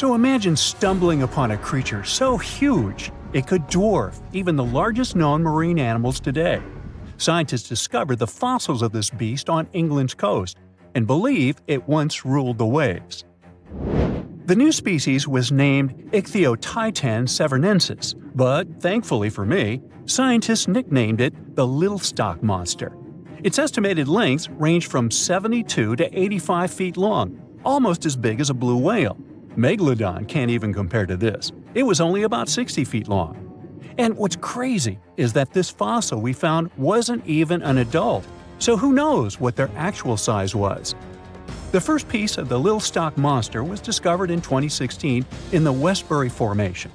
So imagine stumbling upon a creature so huge it could dwarf even the largest known marine animals today. Scientists discovered the fossils of this beast on England's coast and believe it once ruled the waves. The new species was named Ichthyotitan severnensis, but thankfully for me, scientists nicknamed it the Little Stock Monster. Its estimated lengths range from 72 to 85 feet long, almost as big as a blue whale. Megalodon can't even compare to this. It was only about 60 feet long. And what's crazy is that this fossil we found wasn't even an adult, so who knows what their actual size was. The first piece of the Little Stock Monster was discovered in 2016 in the Westbury Formation.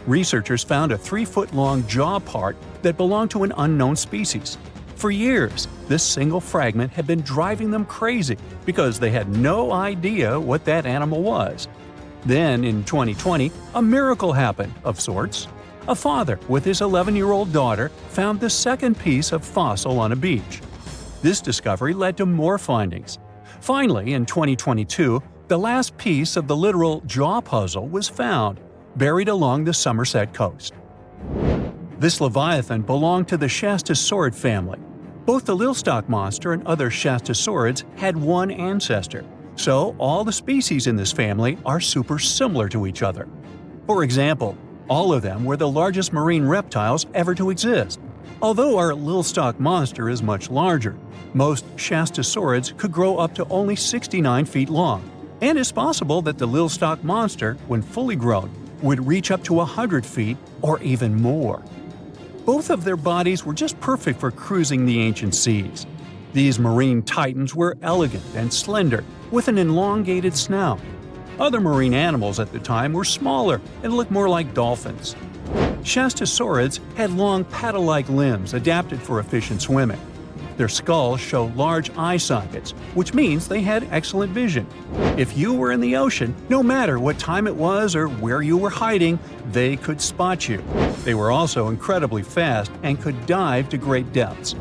Researchers found a 3-foot-long jaw part that belonged to an unknown species. For years, this single fragment had been driving them crazy because they had no idea what that animal was. Then, in 2020, a miracle happened, of sorts. A father with his 11-year-old daughter found the second piece of fossil on a beach. This discovery led to more findings. Finally, in 2022, the last piece of the literal jaw puzzle was found, buried along the Somerset coast. This leviathan belonged to the Shastasaurid family. Both the Little Stock Monster and other Shastasaurids had one ancestor, so all the species in this family are super similar to each other. For example, all of them were the largest marine reptiles ever to exist. Although our Little Stock Monster is much larger, most Shastasaurids could grow up to only 69 feet long, and it's possible that the Little Stock Monster, when fully grown, would reach up to 100 feet or even more. Both of their bodies were just perfect for cruising the ancient seas. These marine titans were elegant and slender, with an elongated snout. Other marine animals at the time were smaller and looked more like dolphins. Shastasaurids had long paddle-like limbs adapted for efficient swimming. Their skulls show large eye sockets, which means they had excellent vision. If you were in the ocean, no matter what time it was or where you were hiding, they could spot you. They were also incredibly fast and could dive to great depths.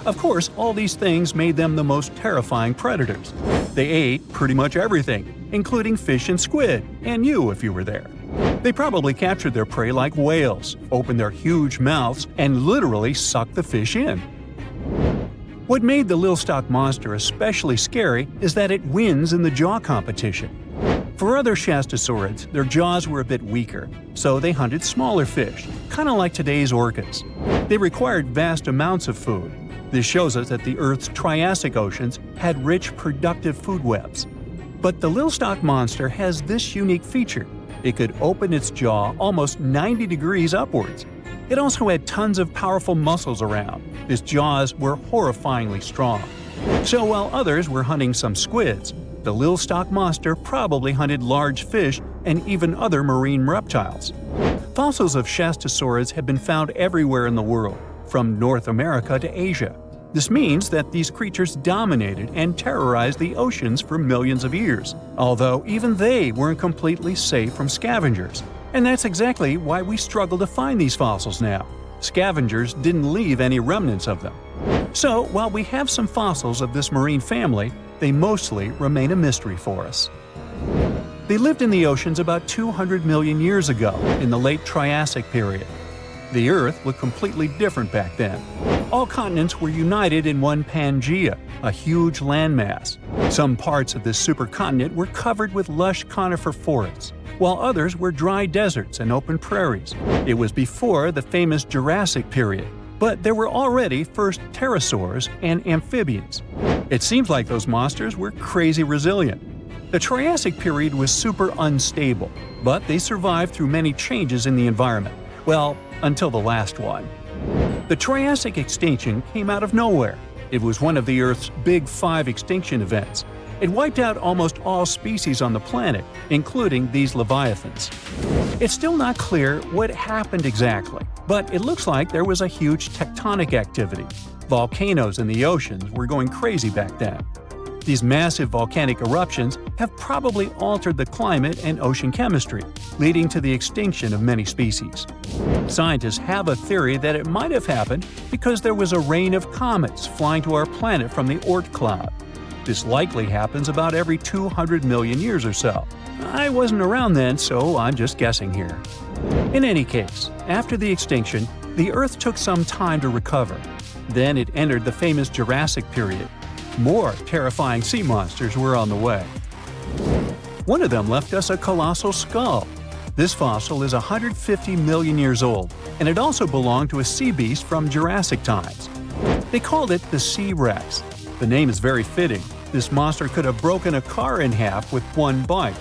Of course, all these things made them the most terrifying predators. They ate pretty much everything, including fish and squid, and you if you were there. They probably captured their prey like whales, opened their huge mouths, and literally sucked the fish in. What made the Little Stock Monster especially scary is that it wins in the jaw competition. For other Shastasaurids, their jaws were a bit weaker, so they hunted smaller fish, kind of like today's orcas. They required vast amounts of food. This shows us that the Earth's Triassic oceans had rich, productive food webs. But the Little Stock Monster has this unique feature. It could open its jaw almost 90 degrees upwards. It also had tons of powerful muscles around. Its jaws were horrifyingly strong. So while others were hunting some squids, the Little Stock Monster probably hunted large fish and even other marine reptiles. Fossils of Shastasaurids have been found everywhere in the world, from North America to Asia. This means that these creatures dominated and terrorized the oceans for millions of years, although even they weren't completely safe from scavengers. And that's exactly why we struggle to find these fossils now. Scavengers didn't leave any remnants of them. So, while we have some fossils of this marine family, they mostly remain a mystery for us. They lived in the oceans about 200 million years ago, in the late Triassic period. The Earth looked completely different back then. All continents were united in one Pangaea, a huge landmass. Some parts of this supercontinent were covered with lush conifer forests, while others were dry deserts and open prairies. It was before the famous Jurassic period, but there were already first pterosaurs and amphibians. It seems like those monsters were crazy resilient. The Triassic period was super unstable, but they survived through many changes in the environment. Well, until the last one. The Triassic extinction came out of nowhere. It was one of the Earth's big 5 extinction events. It wiped out almost all species on the planet, including these leviathans. It's still not clear what happened exactly, but it looks like there was a huge tectonic activity. Volcanoes in the oceans were going crazy back then. These massive volcanic eruptions have probably altered the climate and ocean chemistry, leading to the extinction of many species. Scientists have a theory that it might have happened because there was a rain of comets flying to our planet from the Oort cloud. This likely happens about every 200 million years or so. I wasn't around then, so I'm just guessing here. In any case, after the extinction, the Earth took some time to recover. Then it entered the famous Jurassic period. More terrifying sea monsters were on the way. One of them left us a colossal skull. This fossil is 150 million years old, and it also belonged to a sea beast from Jurassic times. They called it the Sea Rex. The name is very fitting. This monster could have broken a car in half with one bite.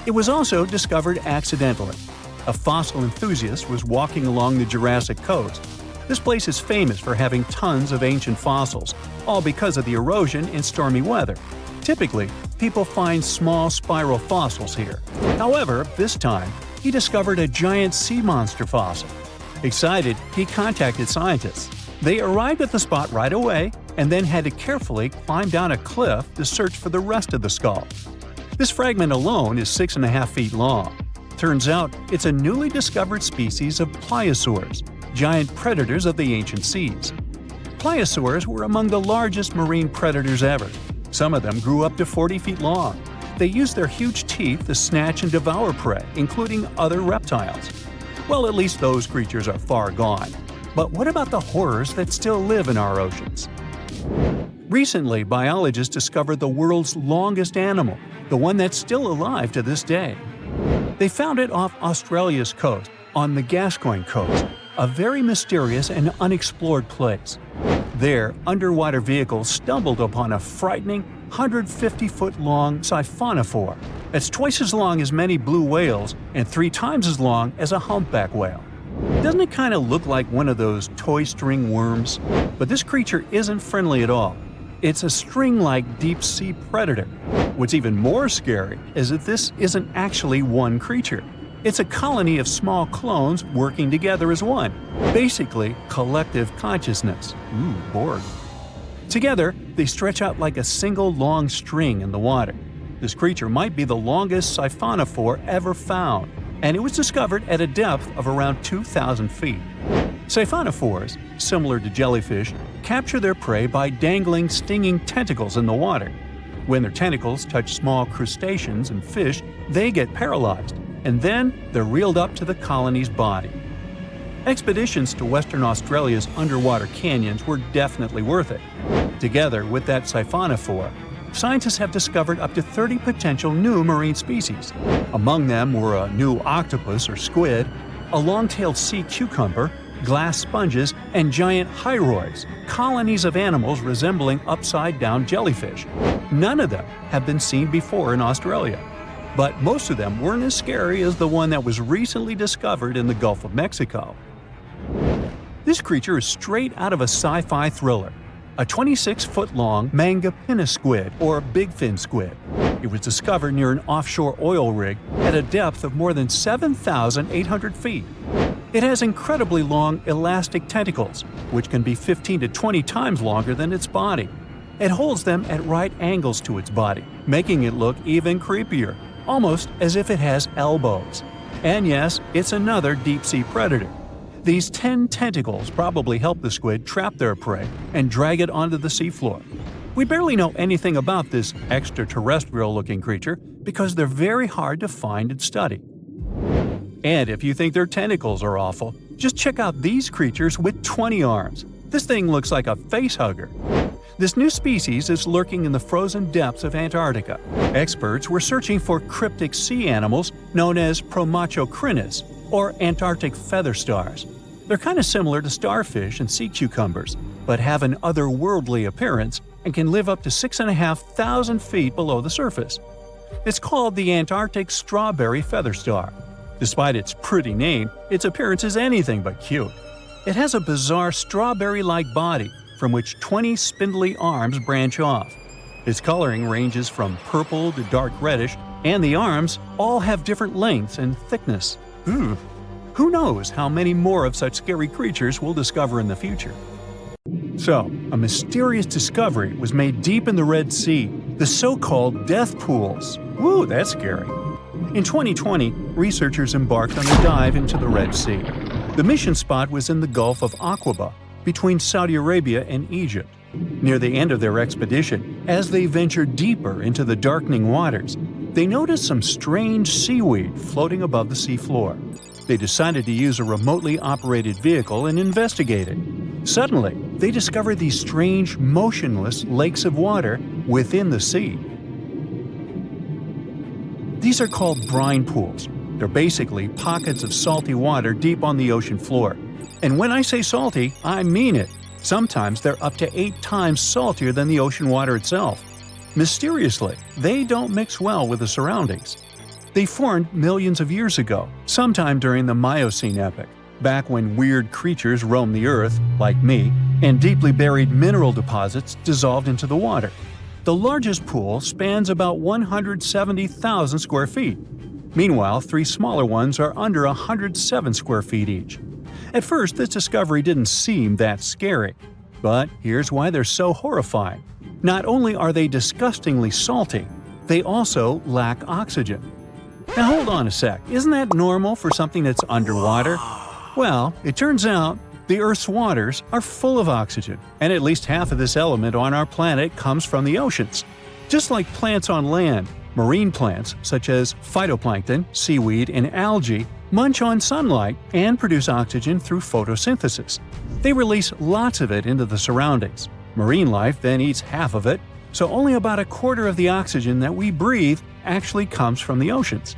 It was also discovered accidentally. A fossil enthusiast was walking along the Jurassic coast. This place is famous for having tons of ancient fossils, all because of the erosion in stormy weather. Typically, people find small spiral fossils here. However, this time, he discovered a giant sea monster fossil. Excited, he contacted scientists. They arrived at the spot right away and then had to carefully climb down a cliff to search for the rest of the skull. This fragment alone is 6.5 feet long. Turns out, it's a newly discovered species of pliosaurs, giant predators of the ancient seas. Pliosaurs were among the largest marine predators ever. Some of them grew up to 40 feet long. They used their huge teeth to snatch and devour prey, including other reptiles. Well, at least those creatures are far gone. But what about the horrors that still live in our oceans? Recently, biologists discovered the world's longest animal, the one that's still alive to this day. They found it off Australia's coast, on the Gascoyne coast, a very mysterious and unexplored place. There, underwater vehicles stumbled upon a frightening 150-foot-long siphonophore that's twice as long as many blue whales and 3 times as long as a humpback whale. Doesn't it kind of look like one of those toy string worms? But this creature isn't friendly at all. It's a string-like deep-sea predator. What's even more scary is that this isn't actually one creature. It's a colony of small clones working together as one. Basically, collective consciousness. Ooh, Borg. Together, they stretch out like a single long string in the water. This creature might be the longest siphonophore ever found, and it was discovered at a depth of around 2,000 feet. Siphonophores, similar to jellyfish, capture their prey by dangling stinging tentacles in the water. When their tentacles touch small crustaceans and fish, they get paralyzed, and then they're reeled up to the colony's body. Expeditions to Western Australia's underwater canyons were definitely worth it. Together with that siphonophore, scientists have discovered up to 30 potential new marine species. Among them were a new octopus or squid, a long-tailed sea cucumber, glass sponges, and giant hyroids, colonies of animals resembling upside-down jellyfish. None of them have been seen before in Australia. But most of them weren't as scary as the one that was recently discovered in the Gulf of Mexico. This creature is straight out of a sci-fi thriller, a 26-foot-long mangapina squid or bigfin squid. It was discovered near an offshore oil rig at a depth of more than 7,800 feet. It has incredibly long elastic tentacles, which can be 15 to 20 times longer than its body. It holds them at right angles to its body, making it look even creepier, almost as if it has elbows. And yes, it's another deep-sea predator. These 10 tentacles probably help the squid trap their prey and drag it onto the seafloor. We barely know anything about this extraterrestrial-looking creature because they're very hard to find and study. And if you think their tentacles are awful, just check out these creatures with 20 arms. This thing looks like a facehugger. This new species is lurking in the frozen depths of Antarctica. Experts were searching for cryptic sea animals known as Promachocrinis, or Antarctic feather stars. They're kind of similar to starfish and sea cucumbers, but have an otherworldly appearance and can live up to 6,500 feet below the surface. It's called the Antarctic strawberry feather star. Despite its pretty name, its appearance is anything but cute. It has a bizarre strawberry-like body from which 20 spindly arms branch off. Its coloring ranges from purple to dark reddish, and the arms all have different lengths and thickness. Ooh. Who knows how many more of such scary creatures we'll discover in the future? So, a mysterious discovery was made deep in the Red Sea, the so-called death pools. Woo, that's scary. In 2020, researchers embarked on a dive into the Red Sea. The mission spot was in the Gulf of Aqaba, between Saudi Arabia and Egypt. Near the end of their expedition, as they ventured deeper into the darkening waters, They noticed some strange seaweed floating above the seafloor. They decided to use a remotely operated vehicle and investigate it. Suddenly, they discovered these strange, motionless lakes of water within the sea. These are called brine pools. They're basically pockets of salty water deep on the ocean floor. And when I say salty, I mean it. Sometimes they're up to 8 times saltier than the ocean water itself. Mysteriously, they don't mix well with the surroundings. They formed millions of years ago, sometime during the Miocene epoch, back when weird creatures roamed the earth, like me, and deeply buried mineral deposits dissolved into the water. The largest pool spans about 170,000 square feet. Meanwhile, 3 smaller ones are under 107 square feet each. At first, this discovery didn't seem that scary. But here's why they're so horrifying. Not only are they disgustingly salty, they also lack oxygen. Now hold on a sec, isn't that normal for something that's underwater? Well, it turns out the Earth's waters are full of oxygen, and at least half of this element on our planet comes from the oceans. Just like plants on land, marine plants such as phytoplankton, seaweed, and algae munch on sunlight and produce oxygen through photosynthesis. They release lots of it into the surroundings. Marine life then eats half of it, so only about a quarter of the oxygen that we breathe actually comes from the oceans.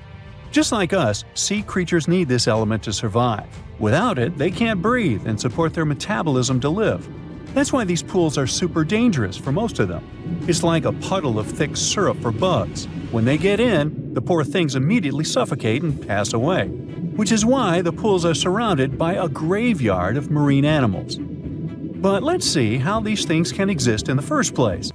Just like us, sea creatures need this element to survive. Without it, they can't breathe and support their metabolism to live. That's why these pools are super dangerous for most of them. It's like a puddle of thick syrup for bugs. When they get in, the poor things immediately suffocate and pass away. Which is why the pools are surrounded by a graveyard of marine animals. But let's see how these things can exist in the first place.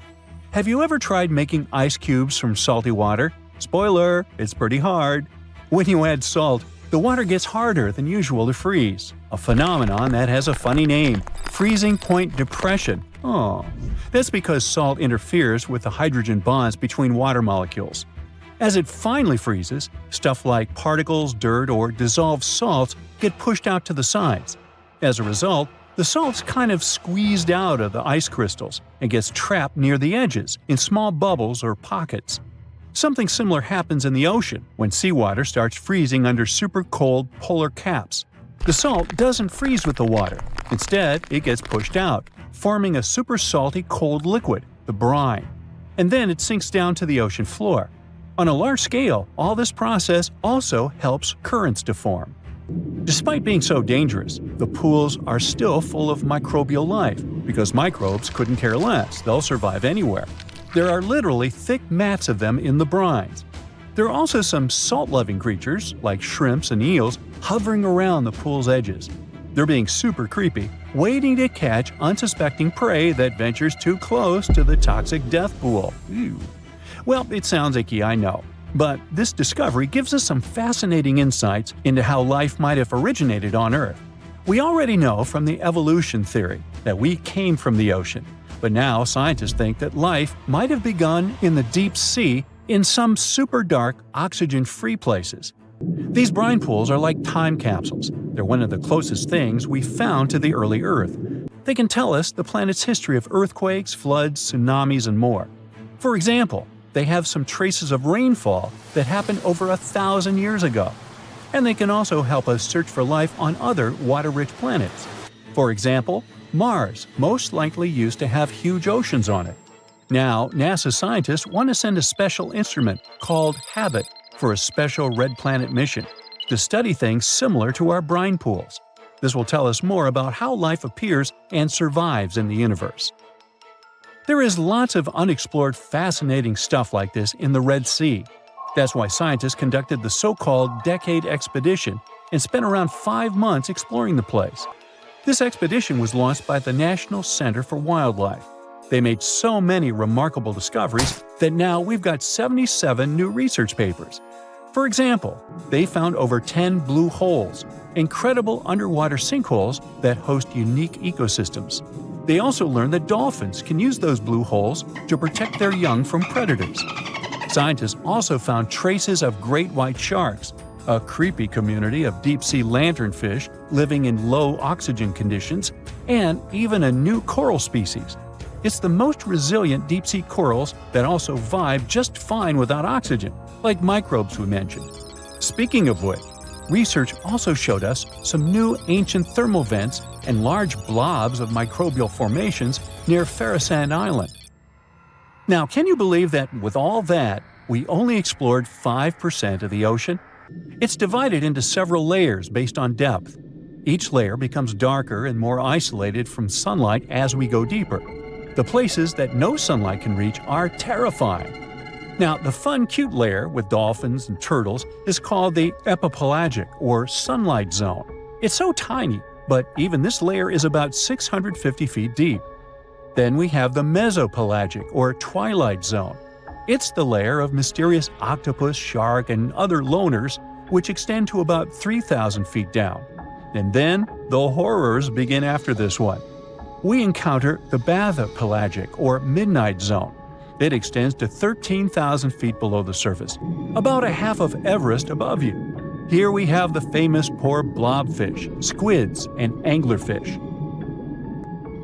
Have you ever tried making ice cubes from salty water? Spoiler, it's pretty hard. When you add salt, the water gets harder than usual to freeze, a phenomenon that has a funny name, freezing point depression. Oh, that's because salt interferes with the hydrogen bonds between water molecules. As it finally freezes, stuff like particles, dirt, or dissolved salts get pushed out to the sides. As a result, the salt's kind of squeezed out of the ice crystals and gets trapped near the edges in small bubbles or pockets. Something similar happens in the ocean when seawater starts freezing under super cold polar caps. The salt doesn't freeze with the water. Instead, it gets pushed out, forming a super salty cold liquid, the brine. And then it sinks down to the ocean floor. On a large scale, all this process also helps currents to form. Despite being so dangerous, the pools are still full of microbial life, because microbes couldn't care less, they'll survive anywhere. There are literally thick mats of them in the brines. There are also some salt-loving creatures, like shrimps and eels, hovering around the pool's edges. They're being super creepy, waiting to catch unsuspecting prey that ventures too close to the toxic death pool. Ew. Well, it sounds icky, I know. But this discovery gives us some fascinating insights into how life might have originated on Earth. We already know from the evolution theory that we came from the ocean, but now scientists think that life might have begun in the deep sea in some super dark, oxygen-free places. These brine pools are like time capsules. They're one of the closest things we've found to the early Earth. They can tell us the planet's history of earthquakes, floods, tsunamis, and more. For example, they have some traces of rainfall that happened over 1,000 years ago. And they can also help us search for life on other water-rich planets. For example, Mars most likely used to have huge oceans on it. Now, NASA scientists want to send a special instrument called HABIT for a special red planet mission to study things similar to our brine pools. This will tell us more about how life appears and survives in the universe. There is lots of unexplored fascinating stuff like this in the Red Sea. That's why scientists conducted the so-called Decade Expedition and spent around 5 months exploring the place. This expedition was launched by the National Center for Wildlife. They made so many remarkable discoveries that now we've got 77 new research papers. For example, they found over 10 blue holes, incredible underwater sinkholes that host unique ecosystems. They also learned that dolphins can use those blue holes to protect their young from predators. Scientists also found traces of great white sharks, a creepy community of deep-sea lanternfish living in low oxygen conditions, and even a new coral species. It's the most resilient deep-sea corals that also vibe just fine without oxygen. like microbes we mentioned. Speaking of which, research also showed us some new ancient thermal vents and large blobs of microbial formations near Farasand Island. Now, can you believe that with all that, we only explored 5% of the ocean? It's divided into several layers based on depth. Each layer becomes darker and more isolated from sunlight as we go deeper. The places that no sunlight can reach are terrifying. Now, the fun, cute layer with dolphins and turtles is called the epipelagic or sunlight zone. It's so tiny, but even this layer is about 650 feet deep. Then we have the mesopelagic or twilight zone. It's the layer of mysterious octopus, shark, and other loners, which extend to about 3,000 feet down. And then the horrors begin after this one. We encounter the bathopelagic or midnight zone. It extends to 13,000 feet below the surface, about a half of Everest above you. Here we have the famous poor blobfish, squids, and anglerfish.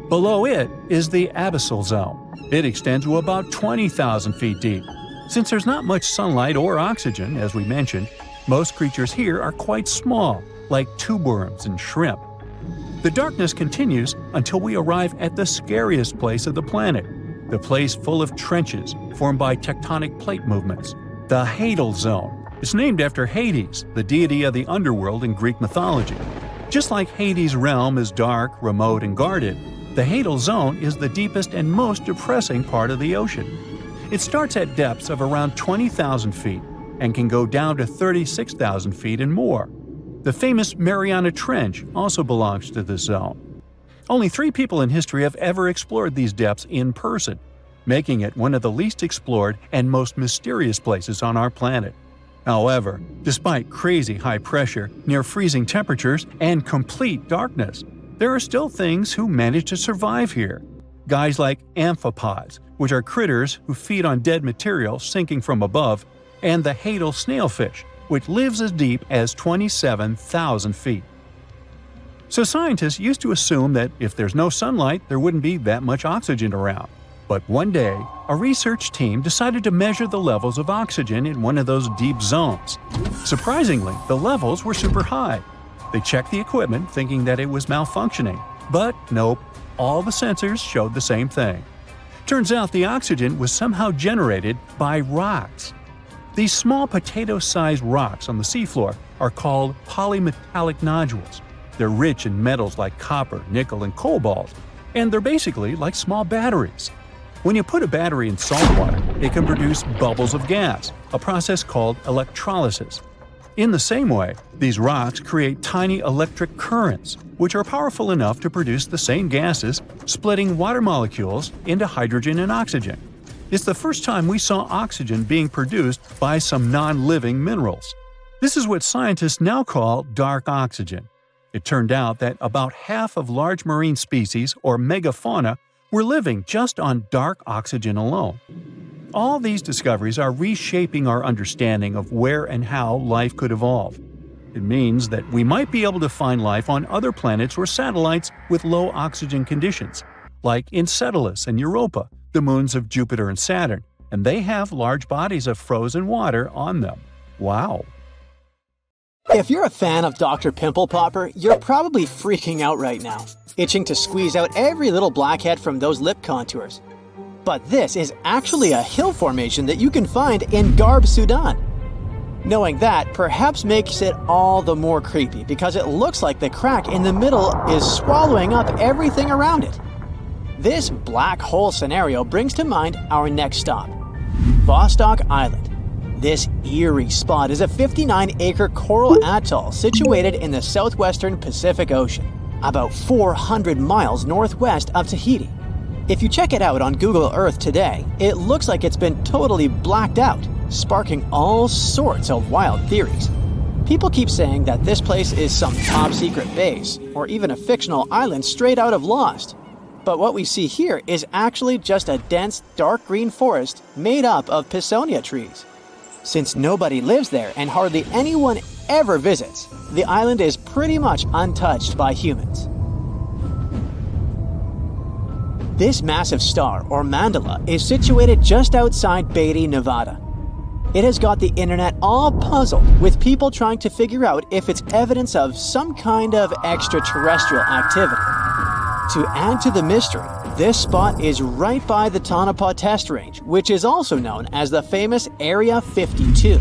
Below it is the abyssal zone. It extends to about 20,000 feet deep. Since there's not much sunlight or oxygen, as we mentioned, most creatures here are quite small, like tube worms and shrimp. The darkness continues until we arrive at the scariest place of the planet, the place full of trenches formed by tectonic plate movements, the Hadal Zone. It's named after Hades, the deity of the underworld in Greek mythology. Just like Hades' realm is dark, remote, and guarded, the Hadal Zone is the deepest and most depressing part of the ocean. It starts at depths of around 20,000 feet and can go down to 36,000 feet and more. The famous Mariana Trench also belongs to this zone. Only 3 people in history have ever explored these depths in person, making it one of the least explored and most mysterious places on our planet. However, despite crazy high pressure, near freezing temperatures, and complete darkness, there are still things who manage to survive here. Guys like amphipods, which are critters who feed on dead material sinking from above, and the Hadal snailfish, which lives as deep as 27,000 feet. So scientists used to assume that if there's no sunlight, there wouldn't be that much oxygen around. But one day, a research team decided to measure the levels of oxygen in one of those deep zones. Surprisingly, the levels were super high. They checked the equipment thinking that it was malfunctioning, but nope, all the sensors showed the same thing. Turns out the oxygen was somehow generated by rocks. These small potato-sized rocks on the seafloor are called polymetallic nodules. They're rich in metals like copper, nickel, and cobalt, and they're basically like small batteries. When you put a battery in salt water, it can produce bubbles of gas, a process called electrolysis. In the same way, these rocks create tiny electric currents, which are powerful enough to produce the same gases, splitting water molecules into hydrogen and oxygen. It's the first time we saw oxygen being produced by some non-living minerals. This is what scientists now call dark oxygen. It turned out that about half of large marine species, or megafauna, were living just on dark oxygen alone. All these discoveries are reshaping our understanding of where and how life could evolve. It means that we might be able to find life on other planets or satellites with low oxygen conditions, like Enceladus and Europa, the moons of Jupiter and Saturn, and they have large bodies of frozen water on them. Wow! If you're a fan of Dr. Pimple Popper, you're probably freaking out right now, itching to squeeze out every little blackhead from those lip contours. But this is actually a hill formation that you can find in Garb, Sudan. Knowing that perhaps makes it all the more creepy because it looks like the crack in the middle is swallowing up everything around it. This black hole scenario brings to mind our next stop, Vostok Island. This eerie spot is a 59-acre coral atoll situated in the southwestern Pacific Ocean, about 400 miles northwest of Tahiti. If you check it out on Google Earth today, it looks like it's been totally blacked out, sparking all sorts of wild theories. People keep saying that this place is some top-secret base, or even a fictional island straight out of Lost. But what we see here is actually just a dense, dark green forest made up of Pisonia trees. Since nobody lives there and hardly anyone ever visits, the island is pretty much untouched by humans. This massive star, or mandala, is situated just outside Beatty, Nevada. It has got the internet all puzzled, with people trying to figure out if it's evidence of some kind of extraterrestrial activity. To add to the mystery, this spot is right by the Tonopah Test Range, which is also known as the famous Area 52.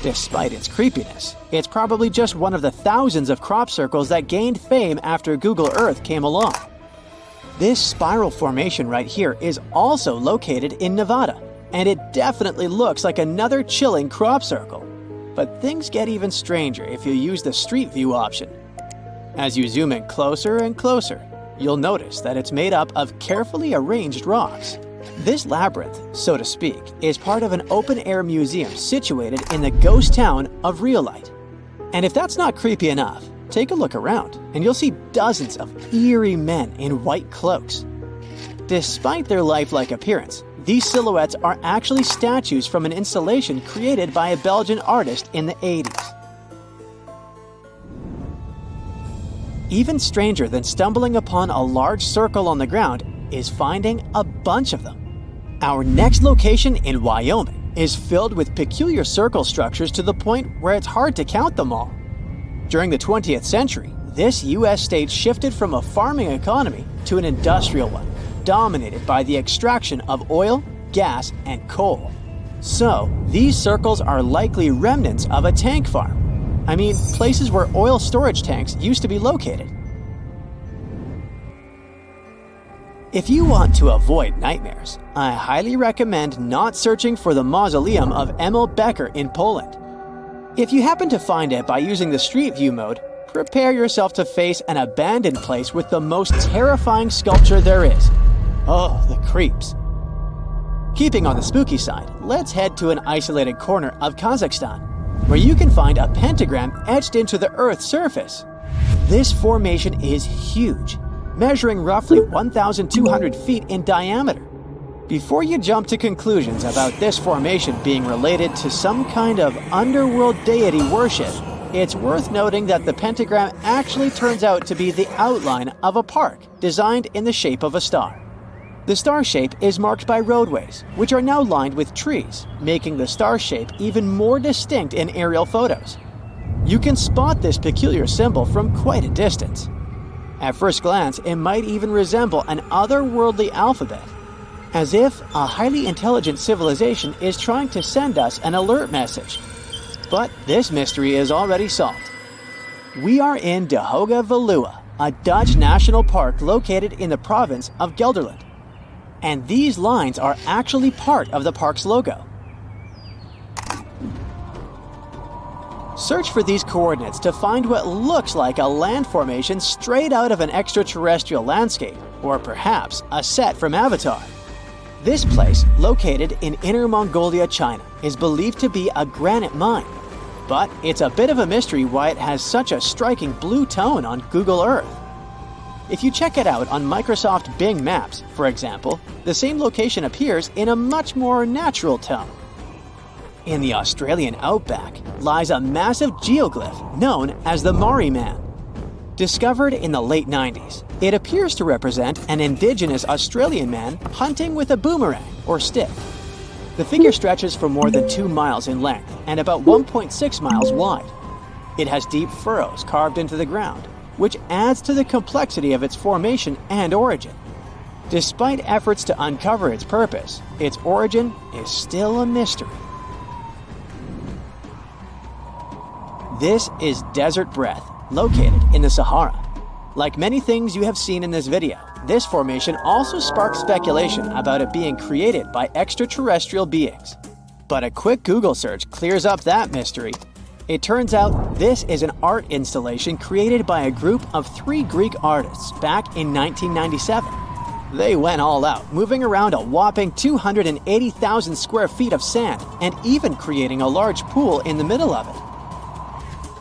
Despite its creepiness, it's probably just one of the thousands of crop circles that gained fame after Google Earth came along. This spiral formation right here is also located in Nevada, and it definitely looks like another chilling crop circle. But things get even stranger if you use the street view option. As you zoom in closer and closer, you'll notice that it's made up of carefully arranged rocks. This labyrinth, so to speak, is part of an open-air museum situated in the ghost town of Rhyolite. And if that's not creepy enough, take a look around and you'll see dozens of eerie men in white cloaks. Despite their lifelike appearance, these silhouettes are actually statues from an installation created by a Belgian artist in the 80s. Even stranger than stumbling upon a large circle on the ground is finding a bunch of them. Our next location in Wyoming is filled with peculiar circle structures to the point where it's hard to count them all. During the 20th century, this U.S. state shifted from a farming economy to an industrial one, dominated by the extraction of oil, gas, and coal. So, these circles are likely remnants of a tank farm. I mean, places where oil storage tanks used to be located. If you want to avoid nightmares, I highly recommend not searching for the mausoleum of Emil Becker in Poland. If you happen to find it by using the Street View mode, prepare yourself to face an abandoned place with the most terrifying sculpture there is. Oh, the creeps. Keeping on the spooky side, let's head to an isolated corner of Kazakhstan, where you can find a pentagram etched into the Earth's surface. This formation is huge, measuring roughly 1,200 feet in diameter. Before you jump to conclusions about this formation being related to some kind of underworld deity worship, it's worth noting that the pentagram actually turns out to be the outline of a park designed in the shape of a star. The star shape is marked by roadways, which are now lined with trees, making the star shape even more distinct in aerial photos. You can spot this peculiar symbol from quite a distance. At first glance, it might even resemble an otherworldly alphabet, as if a highly intelligent civilization is trying to send us an alert message. But this mystery is already solved. We are in De Hoge Veluwe, a Dutch national park located in the province of Gelderland. And these lines are actually part of the park's logo. Search for these coordinates to find what looks like a land formation straight out of an extraterrestrial landscape, or perhaps a set from Avatar. This place, located in Inner Mongolia, China, is believed to be a granite mine. But it's a bit of a mystery why it has such a striking blue tone on Google Earth. If you check it out on Microsoft Bing Maps, for example, the same location appears in a much more natural tone. In the Australian outback lies a massive geoglyph known as the Maori Man. Discovered in the late 90s, it appears to represent an indigenous Australian man hunting with a boomerang or stick. The figure stretches for more than 2 miles in length and about 1.6 miles wide. It has deep furrows carved into the ground, which adds to the complexity of its formation and origin. Despite efforts to uncover its purpose, its origin is still a mystery. This is Desert Breath, located in the Sahara. Like many things you have seen in this video, this formation also sparks speculation about it being created by extraterrestrial beings. But a quick Google search clears up that mystery. It turns out this is an art installation created by a group of 3 Greek artists back in 1997. They went all out, moving around a whopping 280,000 square feet of sand and even creating a large pool in the middle of it.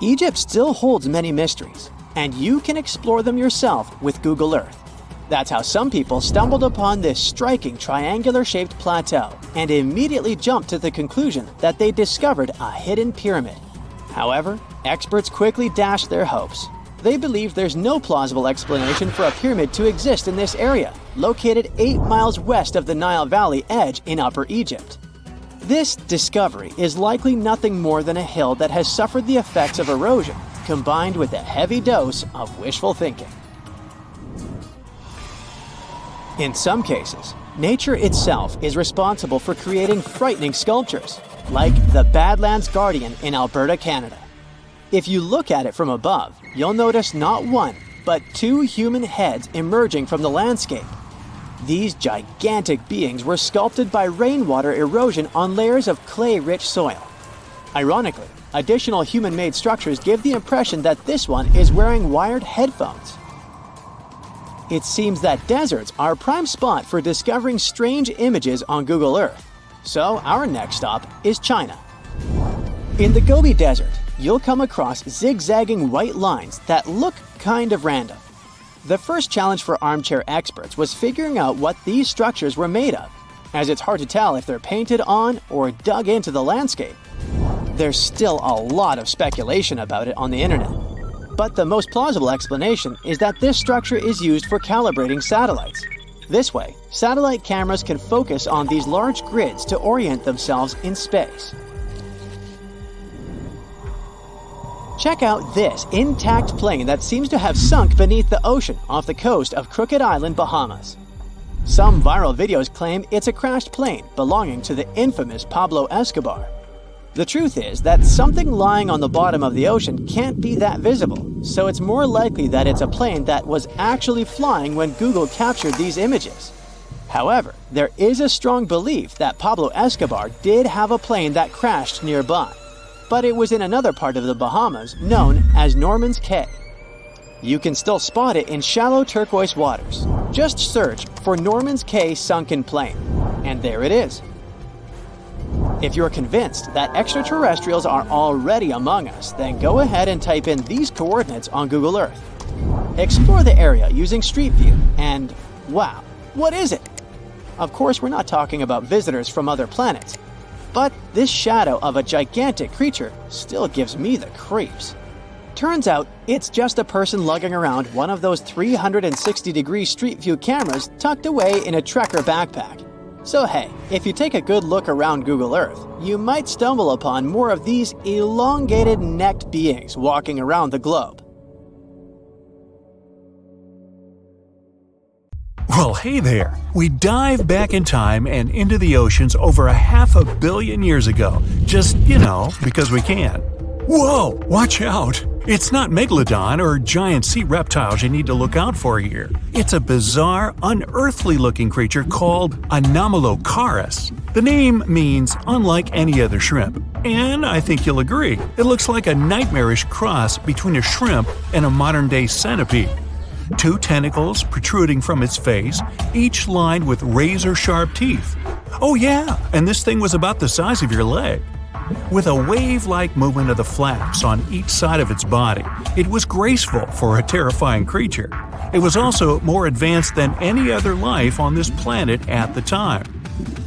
Egypt still holds many mysteries, and you can explore them yourself with Google Earth. That's how some people stumbled upon this striking triangular-shaped plateau and immediately jumped to the conclusion that they discovered a hidden pyramid. However, experts quickly dashed their hopes. They believe there's no plausible explanation for a pyramid to exist in this area, located 8 miles west of the Nile Valley edge in Upper Egypt. This discovery is likely nothing more than a hill that has suffered the effects of erosion, combined with a heavy dose of wishful thinking. In some cases, nature itself is responsible for creating frightening sculptures, like the Badlands Guardian in Alberta, Canada. If you look at it from above, you'll notice not one, but two human heads emerging from the landscape. These gigantic beings were sculpted by rainwater erosion on layers of clay-rich soil. Ironically, additional human-made structures give the impression that this one is wearing wired headphones. It seems that deserts are a prime spot for discovering strange images on Google Earth. So our next stop is China. In the Gobi Desert, you'll come across zigzagging white lines that look kind of random. The first challenge for armchair experts was figuring out what these structures were made of, as it's hard to tell if they're painted on or dug into the landscape. There's still a lot of speculation about it on the internet, but the most plausible explanation is that this structure is used for calibrating satellites. This way, satellite cameras can focus on these large grids to orient themselves in space. Check out this intact plane that seems to have sunk beneath the ocean off the coast of Crooked Island, Bahamas. Some viral videos claim it's a crashed plane belonging to the infamous Pablo Escobar. The truth is that something lying on the bottom of the ocean can't be that visible, so it's more likely that it's a plane that was actually flying when Google captured these images. However, there is a strong belief that Pablo Escobar did have a plane that crashed nearby, but it was in another part of the Bahamas known as Norman's Cay. You can still spot it in shallow turquoise waters. Just search for Norman's Cay sunken plane, and there it is. If you're convinced that extraterrestrials are already among us, then go ahead and type in these coordinates on Google Earth. Explore the area using Street View, and wow, what is it? Of course, we're not talking about visitors from other planets, but this shadow of a gigantic creature still gives me the creeps. Turns out, it's just a person lugging around one of those 360-degree Street View cameras tucked away in a trekker backpack. So hey, if you take a good look around Google Earth, you might stumble upon more of these elongated necked beings walking around the globe. Well, hey there! We dive back in time and into the oceans over 500 million years ago, just, because we can. Whoa! Watch out! It's not Megalodon or giant sea reptiles you need to look out for here. It's a bizarre, unearthly-looking creature called Anomalocaris. The name means unlike any other shrimp, and I think you'll agree, it looks like a nightmarish cross between a shrimp and a modern-day centipede. 2 tentacles protruding from its face, each lined with razor-sharp teeth. Oh yeah, and this thing was about the size of your leg. With a wave-like movement of the flaps on each side of its body, it was graceful for a terrifying creature. It was also more advanced than any other life on this planet at the time.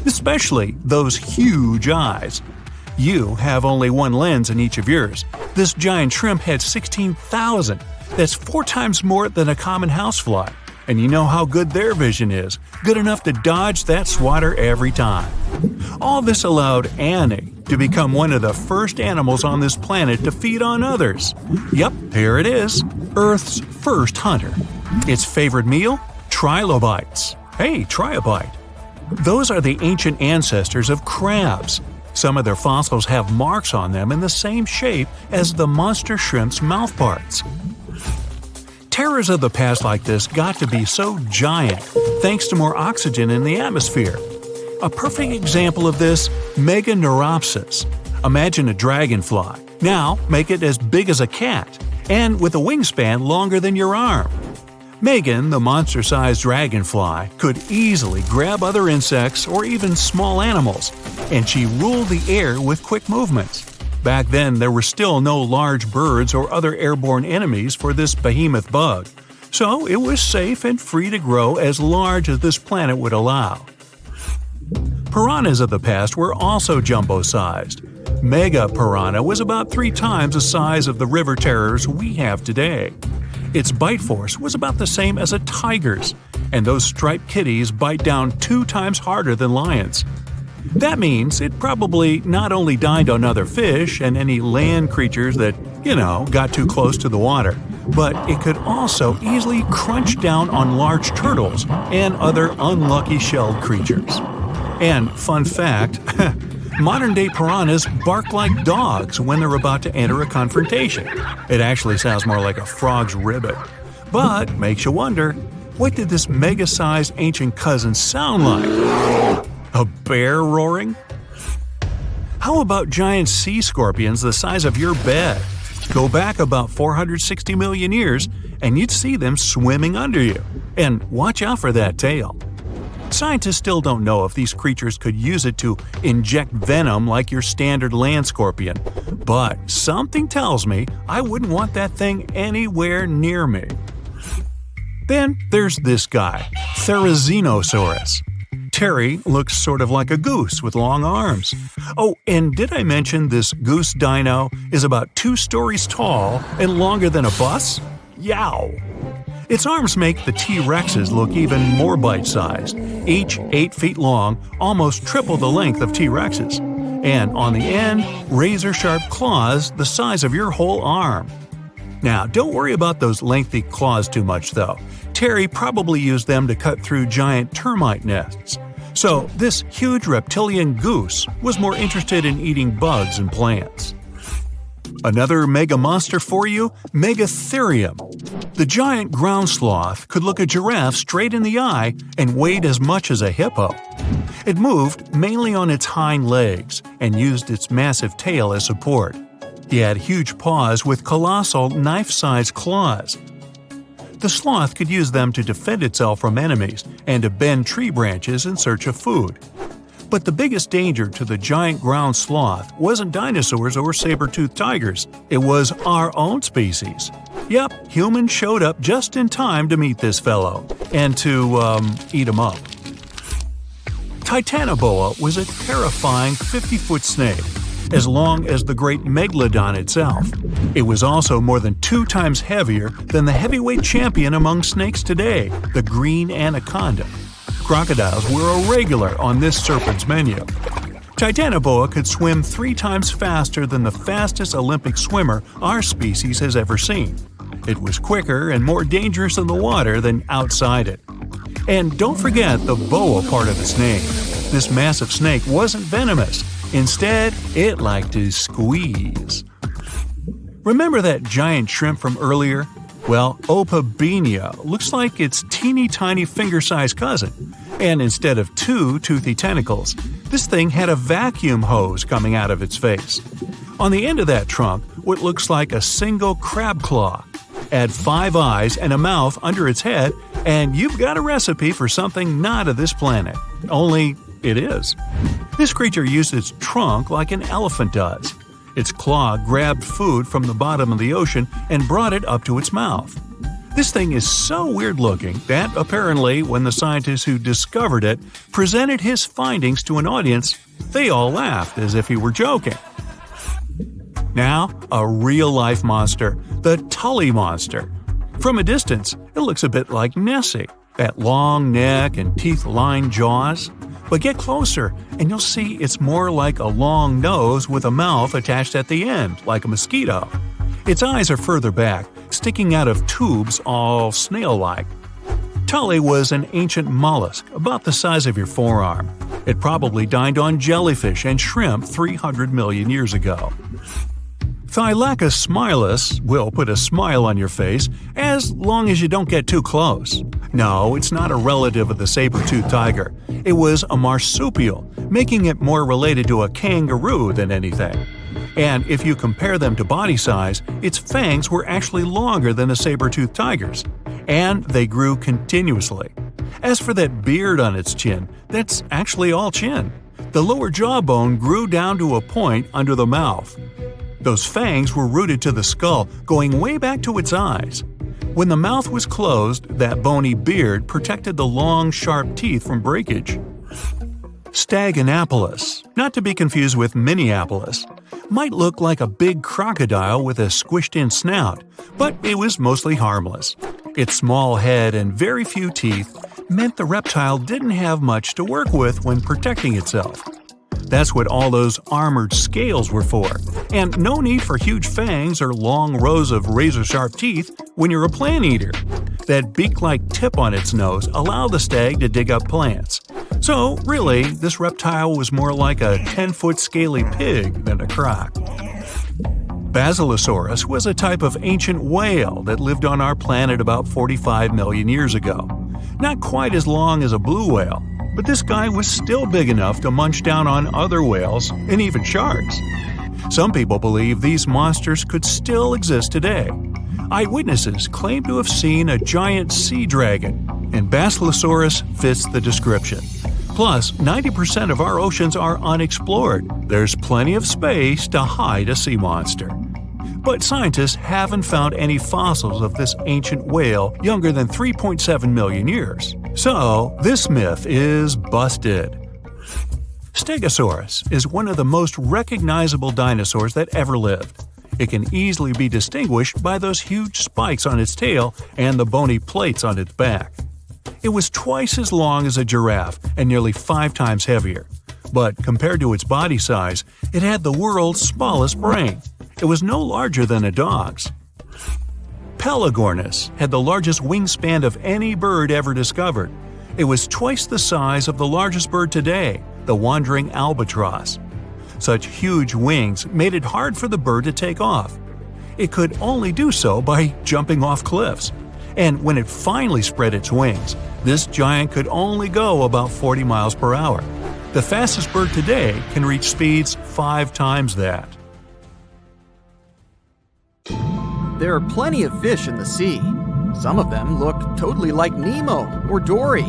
Especially those huge eyes. You have only one lens in each of yours. This giant shrimp had 16,000. That's 4 times more than a common housefly. And you know how good their vision is, good enough to dodge that swatter every time. All this allowed Annie to become one of the first animals on this planet to feed on others. Yep, here it is, Earth's first hunter. Its favorite meal? Trilobites. Hey, try a bite. Those are the ancient ancestors of crabs. Some of their fossils have marks on them in the same shape as the monster shrimp's mouth parts. Terrors of the past like this got to be so giant thanks to more oxygen in the atmosphere. A perfect example of this, Meganeuropsis. Imagine a dragonfly. Now make it as big as a cat, and with a wingspan longer than your arm. Megan, the monster-sized dragonfly, could easily grab other insects or even small animals, and she ruled the air with quick movements. Back then, there were still no large birds or other airborne enemies for this behemoth bug, so it was safe and free to grow as large as this planet would allow. Piranhas of the past were also jumbo-sized. Mega piranha was about 3 times the size of the river terrors we have today. Its bite force was about the same as a tiger's, and those striped kitties bite down 2 times harder than lions. That means it probably not only dined on other fish and any land creatures that, got too close to the water, but it could also easily crunch down on large turtles and other unlucky shelled creatures. And fun fact, modern-day piranhas bark like dogs when they're about to enter a confrontation. It actually sounds more like a frog's ribbit. But makes you wonder, what did this mega-sized ancient cousin sound like? A bear roaring? How about giant sea scorpions the size of your bed? Go back about 460 million years, and you'd see them swimming under you. And watch out for that tail. Scientists still don't know if these creatures could use it to inject venom like your standard land scorpion, but something tells me I wouldn't want that thing anywhere near me. Then there's this guy, Therizinosaurus. Terry looks sort of like a goose with long arms. Oh, and did I mention this goose dino is about 2 stories tall and longer than a bus? Yow! Its arms make the T-Rexes look even more bite-sized, each 8 feet long, almost triple the length of T-Rexes. And on the end, razor-sharp claws the size of your whole arm. Now, don't worry about those lengthy claws too much, though. Terry probably used them to cut through giant termite nests. So, this huge reptilian goose was more interested in eating bugs and plants. Another mega monster for you, Megatherium. The giant ground sloth could look a giraffe straight in the eye and weighed as much as a hippo. It moved mainly on its hind legs and used its massive tail as support. He had huge paws with colossal knife-sized claws. The sloth could use them to defend itself from enemies and to bend tree branches in search of food. But the biggest danger to the giant ground sloth wasn't dinosaurs or saber-toothed tigers, it was our own species. Yep, humans showed up just in time to meet this fellow, and to, eat him up. Titanoboa was a terrifying 50-foot snake, as long as the great Megalodon itself. It was also more than 2 times heavier than the heavyweight champion among snakes today, the green anaconda. Crocodiles were a regular on this serpent's menu. Titanoboa could swim 3 times faster than the fastest Olympic swimmer our species has ever seen. It was quicker and more dangerous in the water than outside it. And don't forget the boa part of its name. This massive snake wasn't venomous. Instead, it liked to squeeze. Remember that giant shrimp from earlier? Well, Opabenia looks like its teeny-tiny finger-sized cousin. And instead of 2 toothy tentacles, this thing had a vacuum hose coming out of its face. On the end of that trunk, what looks like a single crab claw. Add 5 eyes and a mouth under its head, and you've got a recipe for something not of this planet. Only it is. This creature used its trunk like an elephant does. Its claw grabbed food from the bottom of the ocean and brought it up to its mouth. This thing is so weird-looking that, apparently, when the scientists who discovered it presented his findings to an audience, they all laughed as if he were joking. Now, a real-life monster, the Tully monster. From a distance, it looks a bit like Nessie, that long neck and teeth-lined jaws. But get closer, and you'll see it's more like a long nose with a mouth attached at the end, like a mosquito. Its eyes are further back, sticking out of tubes all snail-like. Tully was an ancient mollusk, about the size of your forearm. It probably dined on jellyfish and shrimp 300 million years ago. Thylacus smilus will put a smile on your face as long as you don't get too close. No, it's not a relative of the saber-toothed tiger. It was a marsupial, making it more related to a kangaroo than anything. And if you compare them to body size, its fangs were actually longer than a saber-toothed tiger's. And they grew continuously. As for that beard on its chin, that's actually all chin. The lower jawbone grew down to a point under the mouth. Those fangs were rooted to the skull, going way back to its eyes. When the mouth was closed, that bony beard protected the long, sharp teeth from breakage. Staganapolis, not to be confused with Minneapolis, might look like a big crocodile with a squished-in snout, but it was mostly harmless. Its small head and very few teeth meant the reptile didn't have much to work with when protecting itself. That's what all those armored scales were for. And no need for huge fangs or long rows of razor-sharp teeth when you're a plant eater. That beak-like tip on its nose allowed the stag to dig up plants. So, really, this reptile was more like a 10-foot scaly pig than a croc. Basilosaurus was a type of ancient whale that lived on our planet about 45 million years ago. Not quite as long as a blue whale, but this guy was still big enough to munch down on other whales and even sharks. Some people believe these monsters could still exist today. Eyewitnesses claim to have seen a giant sea dragon, and Basilosaurus fits the description. Plus, 90% of our oceans are unexplored. There's plenty of space to hide a sea monster. But scientists haven't found any fossils of this ancient whale younger than 3.7 million years. So, this myth is busted. Stegosaurus is one of the most recognizable dinosaurs that ever lived. It can easily be distinguished by those huge spikes on its tail and the bony plates on its back. It was twice as long as a giraffe and nearly 5 times heavier. But compared to its body size, it had the world's smallest brain. It was no larger than a dog's. Pelagornis had the largest wingspan of any bird ever discovered. It was twice the size of the largest bird today, the wandering albatross. Such huge wings made it hard for the bird to take off. It could only do so by jumping off cliffs. And when it finally spread its wings, this giant could only go about 40 miles per hour. The fastest bird today can reach speeds 5 times that. There are plenty of fish in the sea. Some of them look totally like Nemo or Dory.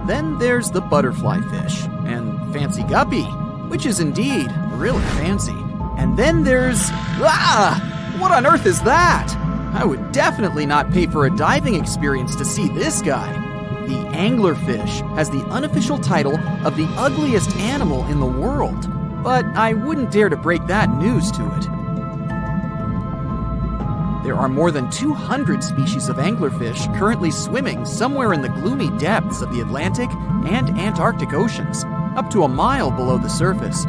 Then there's the butterfly fish and fancy guppy, which is indeed really fancy. And then there's... what on earth is that? I would definitely not pay for a diving experience to see this guy. The anglerfish has the unofficial title of the ugliest animal in the world, but I wouldn't dare to break that news to it. There are more than 200 species of anglerfish currently swimming somewhere in the gloomy depths of the Atlantic and Antarctic Oceans, up to a mile below the surface.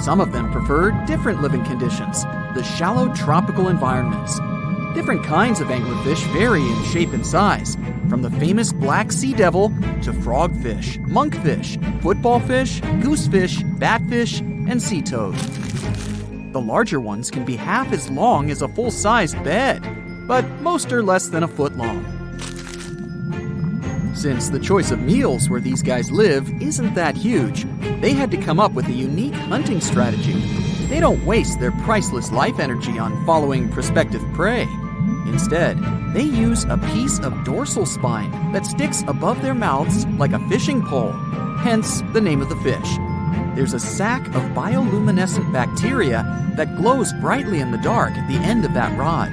Some of them prefer different living conditions, the shallow tropical environments. Different kinds of anglerfish vary in shape and size, from the famous black sea devil to frogfish, monkfish, footballfish, goosefish, batfish, and sea toad. The larger ones can be half as long as a full-sized bed, but most are less than a foot long. Since the choice of meals where these guys live isn't that huge, they had to come up with a unique hunting strategy. They don't waste their priceless life energy on following prospective prey. Instead, they use a piece of dorsal spine that sticks above their mouths like a fishing pole, hence the name of the fish. There's a sac of bioluminescent bacteria that glows brightly in the dark at the end of that rod.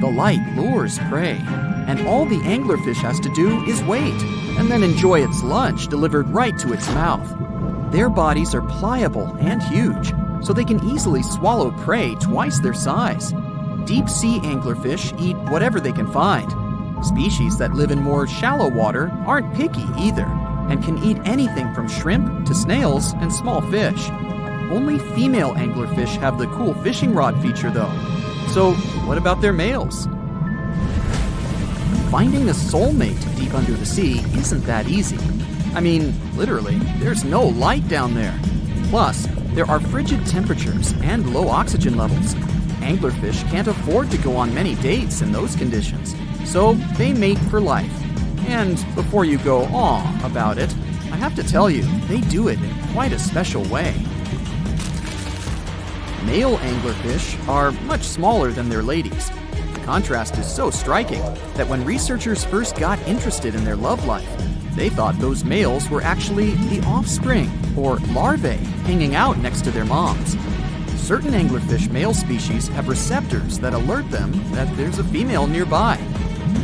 The light lures prey, and all the anglerfish has to do is wait, and then enjoy its lunch delivered right to its mouth. Their bodies are pliable and huge, so they can easily swallow prey twice their size. Deep-sea anglerfish eat whatever they can find. Species that live in more shallow water aren't picky either, and can eat anything from shrimp to snails and small fish. Only female anglerfish have the cool fishing rod feature though. So what about their males? Finding a soulmate deep under the sea isn't that easy. I mean, literally, there's no light down there. Plus, there are frigid temperatures and low oxygen levels. Anglerfish can't afford to go on many dates in those conditions, so they mate for life. And before you go aw about it, I have to tell you, they do it in quite a special way. Male anglerfish are much smaller than their ladies. The contrast is so striking that when researchers first got interested in their love life, they thought those males were actually the offspring, or larvae, hanging out next to their moms. Certain anglerfish male species have receptors that alert them that there's a female nearby.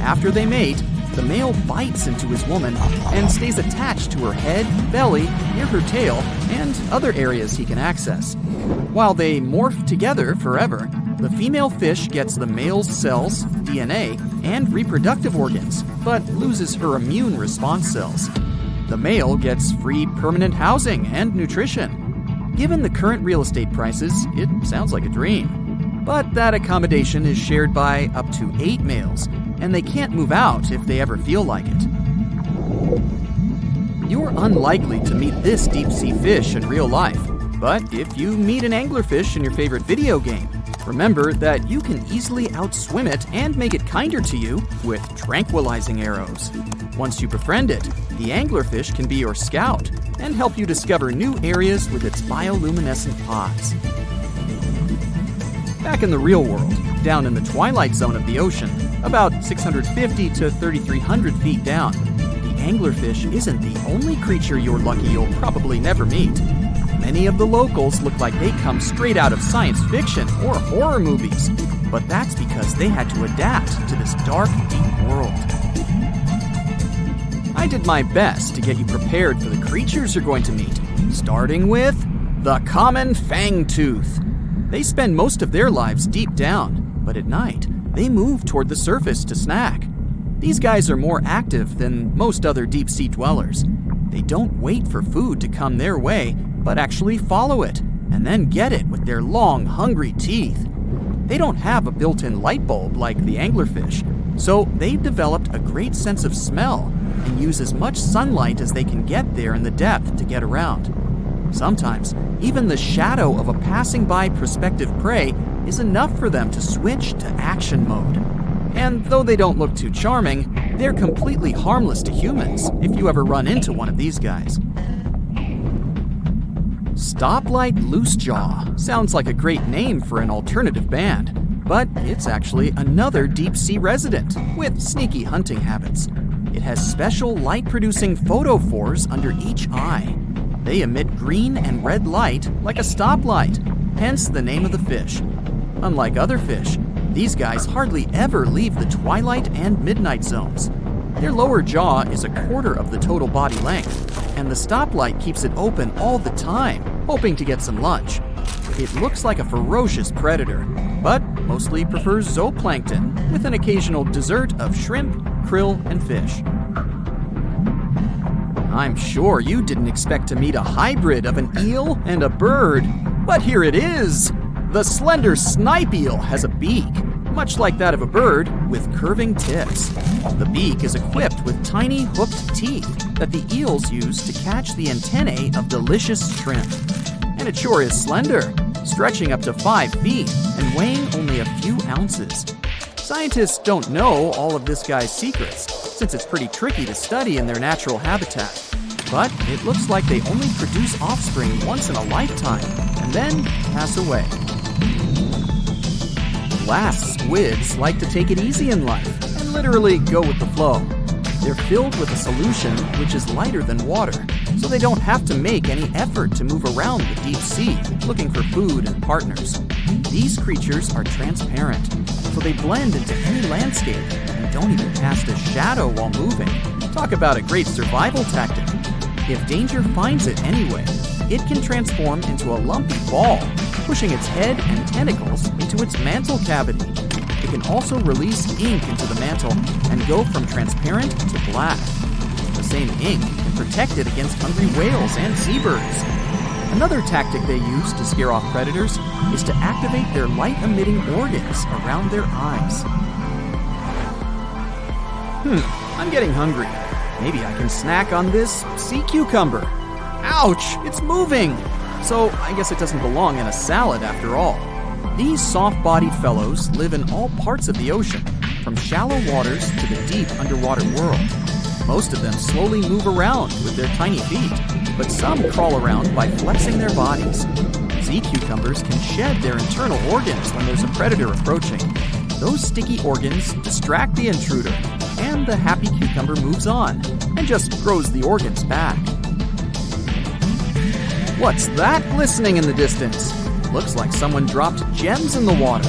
After they mate, the male bites into his woman and stays attached to her head, belly, near her tail, and other areas he can access. While they morph together forever, the female fish gets the male's cells, DNA, and reproductive organs, but loses her immune response cells. The male gets free permanent housing and nutrition. Given the current real estate prices, it sounds like a dream. But that accommodation is shared by up to 8 males, and they can't move out if they ever feel like it. You're unlikely to meet this deep-sea fish in real life, but if you meet an anglerfish in your favorite video game, remember that you can easily outswim it and make it kinder to you with tranquilizing arrows. Once you befriend it, the anglerfish can be your scout and help you discover new areas with its bioluminescent pods. Back in the real world, down in the twilight zone of the ocean, about 650 to 3,300 feet down, the anglerfish isn't the only creature you're lucky you'll probably never meet. Many of the locals look like they come straight out of science fiction or horror movies, but that's because they had to adapt to this dark, deep world. I did my best to get you prepared for the creatures you're going to meet, starting with the common fangtooth. They spend most of their lives deep down, but at night, they move toward the surface to snack. These guys are more active than most other deep-sea dwellers. They don't wait for food to come their way, but actually follow it, and then get it with their long, hungry teeth. They don't have a built-in light bulb like the anglerfish, so they've developed a great sense of smell and use as much sunlight as they can get there in the depth to get around. Sometimes, even the shadow of a passing by prospective prey is enough for them to switch to action mode. And though they don't look too charming, they're completely harmless to humans if you ever run into one of these guys. Stoplight Loosejaw sounds like a great name for an alternative band, but it's actually another deep-sea resident with sneaky hunting habits. It has special light-producing photophores under each eye. They emit green and red light like a stoplight, hence the name of the fish. Unlike other fish, these guys hardly ever leave the twilight and midnight zones. Their lower jaw is a quarter of the total body length, and the stoplight keeps it open all the time, hoping to get some lunch. It looks like a ferocious predator, but mostly prefers zooplankton, with an occasional dessert of shrimp, krill, and fish. I'm sure you didn't expect to meet a hybrid of an eel and a bird, but here it is! The slender snipe eel has a beak, much like that of a bird, with curving tips. The beak is equipped with tiny hooked teeth that the eels use to catch the antennae of delicious shrimp. And it sure is slender, stretching up to 5 feet and weighing only a few ounces. Scientists don't know all of this guy's secrets, since it's pretty tricky to study in their natural habitat. But it looks like they only produce offspring once in a lifetime, and then pass away. Glass squids like to take it easy in life and literally go with the flow. They're filled with a solution which is lighter than water, so they don't have to make any effort to move around the deep sea looking for food and partners. These creatures are transparent, so they blend into any landscape and don't even cast a shadow while moving. Talk about a great survival tactic. If danger finds it anyway, it can transform into a lumpy ball, pushing its head and tentacles into its mantle cavity. It can also release ink into the mantle and go from transparent to black. The same ink can protect it against hungry whales and seabirds. Another tactic they use to scare off predators is to activate their light-emitting organs around their eyes. I'm getting hungry. Maybe I can snack on this sea cucumber. Ouch, it's moving! So I guess it doesn't belong in a salad after all. These soft-bodied fellows live in all parts of the ocean, from shallow waters to the deep underwater world. Most of them slowly move around with their tiny feet, but some crawl around by flexing their bodies. Sea cucumbers can shed their internal organs when there's a predator approaching. Those sticky organs distract the intruder, and the happy cucumber moves on and just grows the organs back. What's that glistening in the distance? Looks like someone dropped gems in the water.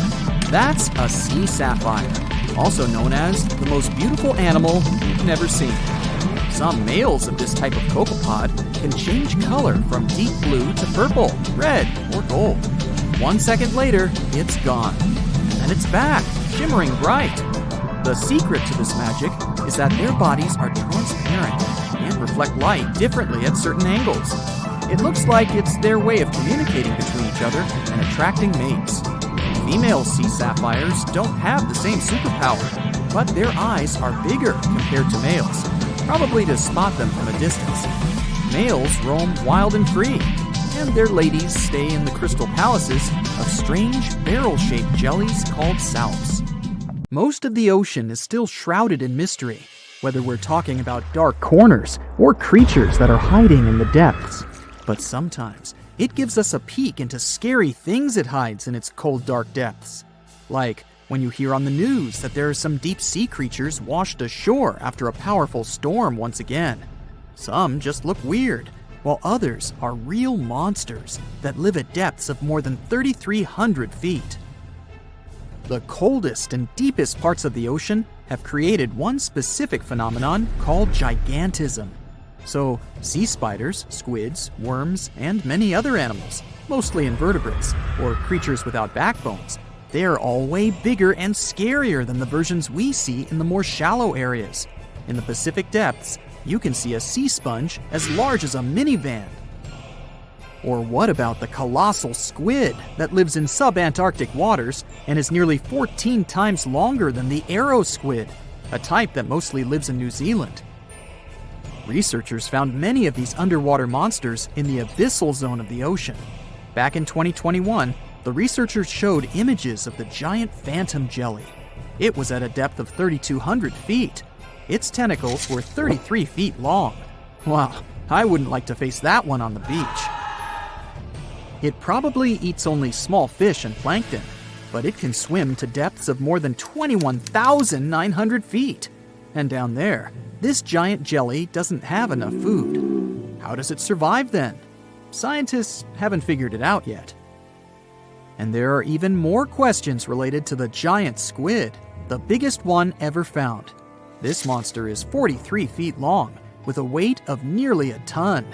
That's a sea sapphire, also known as the most beautiful animal you've never seen. Some males of this type of copepod can change color from deep blue to purple, red, or gold. 1 second later, it's gone. And it's back, shimmering bright. The secret to this magic is that their bodies are transparent and reflect light differently at certain angles. It looks like it's their way of communicating between each other and attracting mates. Female sea sapphires don't have the same superpower, but their eyes are bigger compared to males, probably to spot them from a distance. Males roam wild and free, and their ladies stay in the crystal palaces of strange barrel-shaped jellies called salps. Most of the ocean is still shrouded in mystery, whether we're talking about dark corners or creatures that are hiding in the depths. But sometimes it gives us a peek into scary things it hides in its cold, dark depths. Like when you hear on the news that there are some deep-sea creatures washed ashore after a powerful storm once again. Some just look weird, while others are real monsters that live at depths of more than 3,300 feet. The coldest and deepest parts of the ocean have created one specific phenomenon called gigantism. So, sea spiders, squids, worms, and many other animals, mostly invertebrates, or creatures without backbones, they're all way bigger and scarier than the versions we see in the more shallow areas. In the Pacific depths, you can see a sea sponge as large as a minivan. Or what about the colossal squid that lives in subantarctic waters and is nearly 14 times longer than the arrow squid, a type that mostly lives in New Zealand? Researchers found many of these underwater monsters in the abyssal zone of the ocean. Back in 2021, the researchers showed images of the giant phantom jelly. It was at a depth of 3,200 feet. Its tentacles were 33 feet long. Wow, I wouldn't like to face that one on the beach. It probably eats only small fish and plankton, but it can swim to depths of more than 21,900 feet. And down there, this giant jelly doesn't have enough food. How does it survive then? Scientists haven't figured it out yet. And there are even more questions related to the giant squid, the biggest one ever found. This monster is 43 feet long, with a weight of nearly a ton.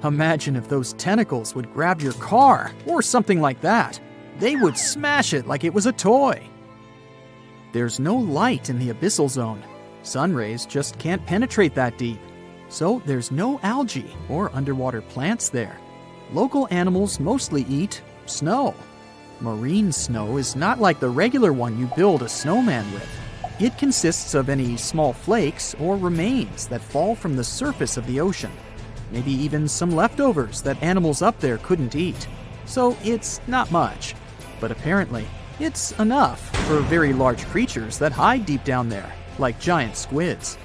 Imagine if those tentacles would grab your car, or something like that. They would smash it like it was a toy. There's no light in the abyssal zone. Sun rays just can't penetrate that deep. So there's no algae or underwater plants there. Local animals mostly eat snow. Marine snow is not like the regular one you build a snowman with. It consists of any small flakes or remains that fall from the surface of the ocean. Maybe even some leftovers that animals up there couldn't eat. So it's not much. But apparently, it's enough for very large creatures that hide deep down there, like giant squids.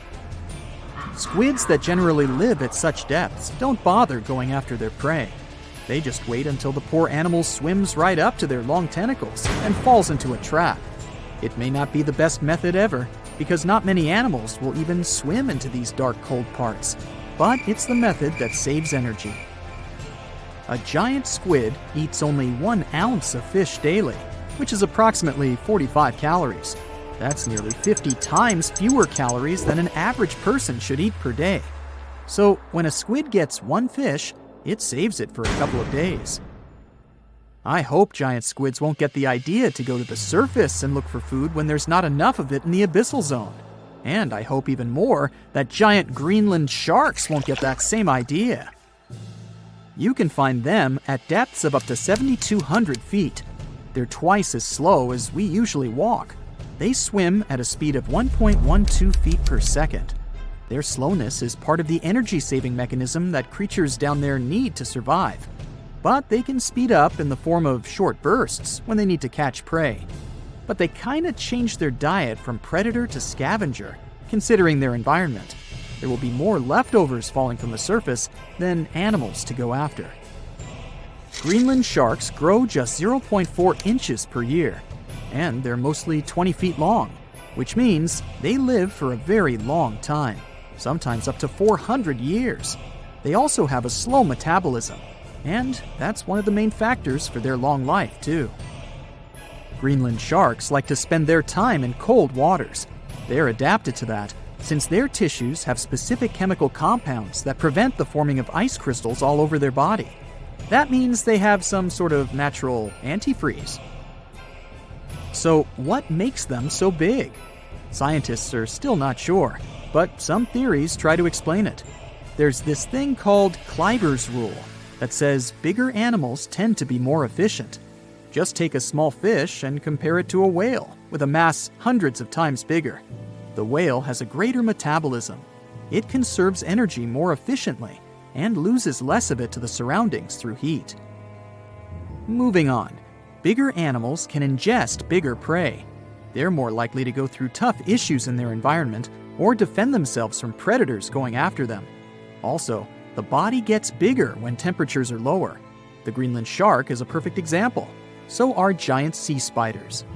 Squids that generally live at such depths don't bother going after their prey. They just wait until the poor animal swims right up to their long tentacles and falls into a trap. It may not be the best method ever, because not many animals will even swim into these dark, cold parts. But it's the method that saves energy. A giant squid eats only 1 ounce of fish daily, which is approximately 45 calories. That's nearly 50 times fewer calories than an average person should eat per day. So when a squid gets 1 fish, it saves it for a couple of days. I hope giant squids won't get the idea to go to the surface and look for food when there's not enough of it in the abyssal zone. And I hope even more that giant Greenland sharks won't get that same idea. You can find them at depths of up to 7,200 feet. They're twice as slow as we usually walk. They swim at a speed of 1.12 feet per second. Their slowness is part of the energy-saving mechanism that creatures down there need to survive. But they can speed up in the form of short bursts when they need to catch prey. But they kinda change their diet from predator to scavenger, considering their environment. There will be more leftovers falling from the surface than animals to go after. Greenland sharks grow just 0.4 inches per year, and they're mostly 20 feet long, which means they live for a very long time, sometimes up to 400 years. They also have a slow metabolism, and that's one of the main factors for their long life, too. Greenland sharks like to spend their time in cold waters. They're adapted to that, since their tissues have specific chemical compounds that prevent the forming of ice crystals all over their body. That means they have some sort of natural antifreeze. So what makes them so big? Scientists are still not sure, but some theories try to explain it. There's this thing called Kleiber's rule. that says bigger animals tend to be more efficient. Just take a small fish and compare it to a whale with a mass hundreds of times bigger. The whale has a greater metabolism. It conserves energy more efficiently and loses less of it to the surroundings through heat. Moving on, bigger animals can ingest bigger prey. They're more likely to go through tough issues in their environment or defend themselves from predators going after them. Also, the body gets bigger when temperatures are lower. The Greenland shark is a perfect example. So are giant sea spiders.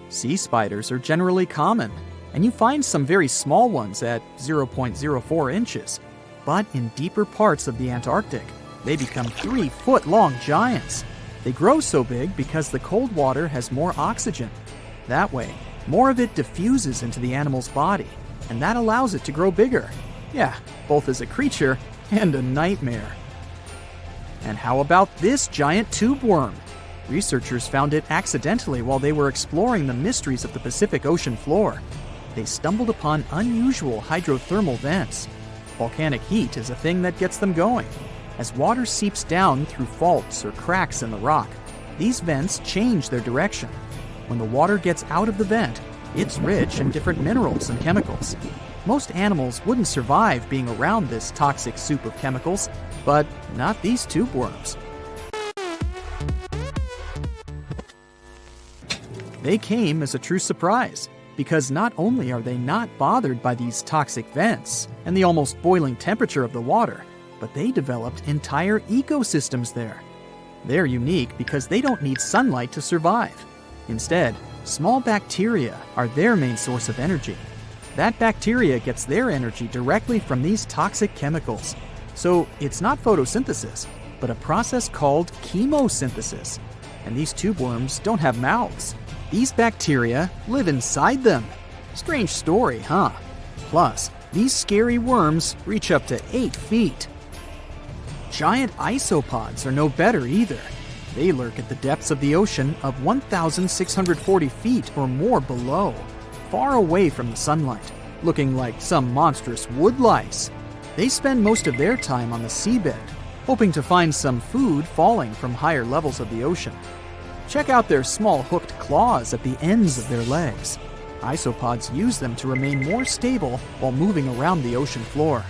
Sea spiders are generally common, and you find some very small ones at 0.04 inches. But in deeper parts of the Antarctic, they become 3-foot-long giants. They grow so big because the cold water has more oxygen. That way, more of it diffuses into the animal's body, and that allows it to grow bigger. Yeah, both as a creature and a nightmare. And how about this giant tube worm? Researchers found it accidentally while they were exploring the mysteries of the Pacific Ocean floor. They stumbled upon unusual hydrothermal vents. Volcanic heat is a thing that gets them going. As water seeps down through faults or cracks in the rock, these vents change their direction. When the water gets out of the vent, it's rich in different minerals and chemicals. Most animals wouldn't survive being around this toxic soup of chemicals, but not these tube worms. They came as a true surprise, because not only are they not bothered by these toxic vents and the almost boiling temperature of the water, but they developed entire ecosystems there. They're unique because they don't need sunlight to survive. Instead, small bacteria are their main source of energy. That bacteria gets their energy directly from these toxic chemicals. So it's not photosynthesis, but a process called chemosynthesis. And these tube worms don't have mouths. These bacteria live inside them. Strange story, huh? Plus, these scary worms reach up to 8 feet. Giant isopods are no better either. They lurk at the depths of the ocean of 1,640 feet or more below, far away from the sunlight, looking like some monstrous wood lice. They spend most of their time on the seabed, hoping to find some food falling from higher levels of the ocean. Check out their small hooked claws at the ends of their legs. Isopods use them to remain more stable while moving around the ocean floor.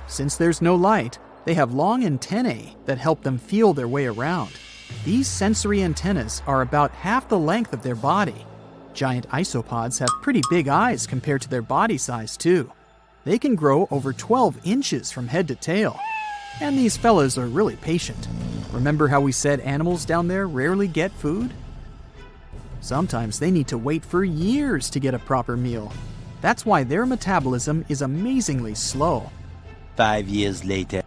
Since there's no light, they have long antennae that help them feel their way around. These sensory antennas are about half the length of their body. Giant isopods have pretty big eyes compared to their body size, too. They can grow over 12 inches from head to tail. And these fellas are really patient. Remember how we said animals down there rarely get food? Sometimes they need to wait for years to get a proper meal. That's why their metabolism is amazingly slow. 5 years later.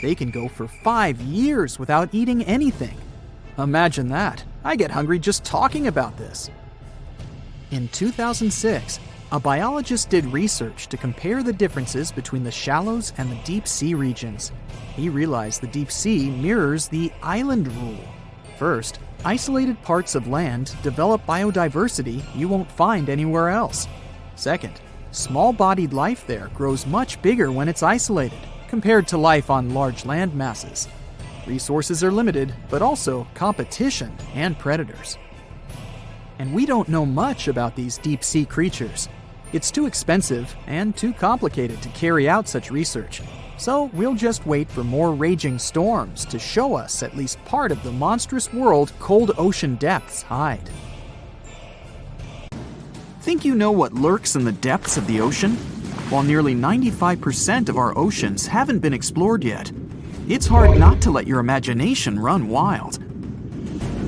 They can go for 5 years without eating anything. Imagine that. I get hungry just talking about this. In 2006, a biologist did research to compare the differences between the shallows and the deep sea regions. He realized the deep sea mirrors the island rule. First, isolated parts of land develop biodiversity you won't find anywhere else. Second, small-bodied life there grows much bigger when it's isolated, compared to life on large land masses. Resources are limited, but also competition and predators. And we don't know much about these deep-sea creatures. It's too expensive and too complicated to carry out such research, so we'll just wait for more raging storms to show us at least part of the monstrous world cold ocean depths hide. Think you know what lurks in the depths of the ocean? While nearly 95% of our oceans haven't been explored yet, it's hard not to let your imagination run wild.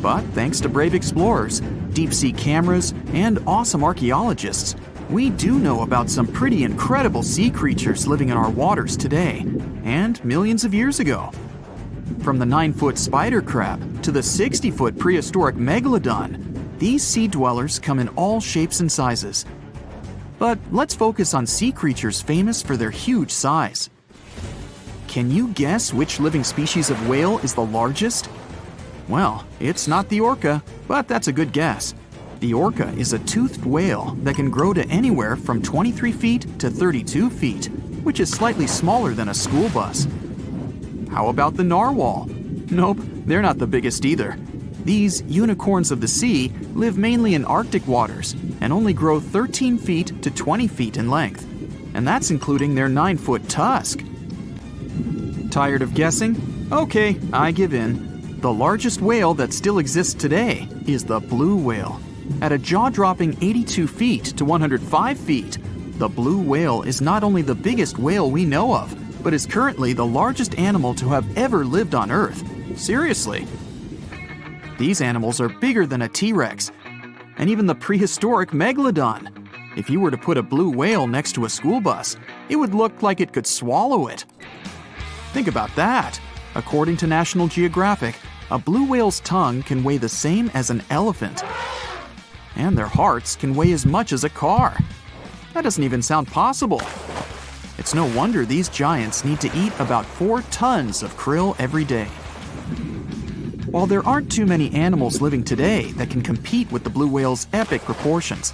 But thanks to brave explorers, deep-sea cameras, and awesome archaeologists, we do know about some pretty incredible sea creatures living in our waters today, and millions of years ago. From the 9-foot spider crab to the 60-foot prehistoric Megalodon, these sea dwellers come in all shapes and sizes. But let's focus on sea creatures famous for their huge size. Can you guess which living species of whale is the largest? Well, it's not the orca, but that's a good guess. The orca is a toothed whale that can grow to anywhere from 23 feet to 32 feet, which is slightly smaller than a school bus. How about the narwhal? Nope, they're not the biggest either. These unicorns of the sea live mainly in Arctic waters and only grow 13 feet to 20 feet in length. And that's including their 9-foot tusk. Tired of guessing? Okay, I give in. The largest whale that still exists today is the blue whale. At a jaw-dropping 82 feet to 105 feet, the blue whale is not only the biggest whale we know of, but is currently the largest animal to have ever lived on Earth. Seriously. These animals are bigger than a T-Rex, and even the prehistoric Megalodon. If you were to put a blue whale next to a school bus, it would look like it could swallow it. Think about that. According to National Geographic, a blue whale's tongue can weigh the same as an elephant. And their hearts can weigh as much as a car. That doesn't even sound possible. It's no wonder these giants need to eat about 4 tons of krill every day. While there aren't too many animals living today that can compete with the blue whale's epic proportions,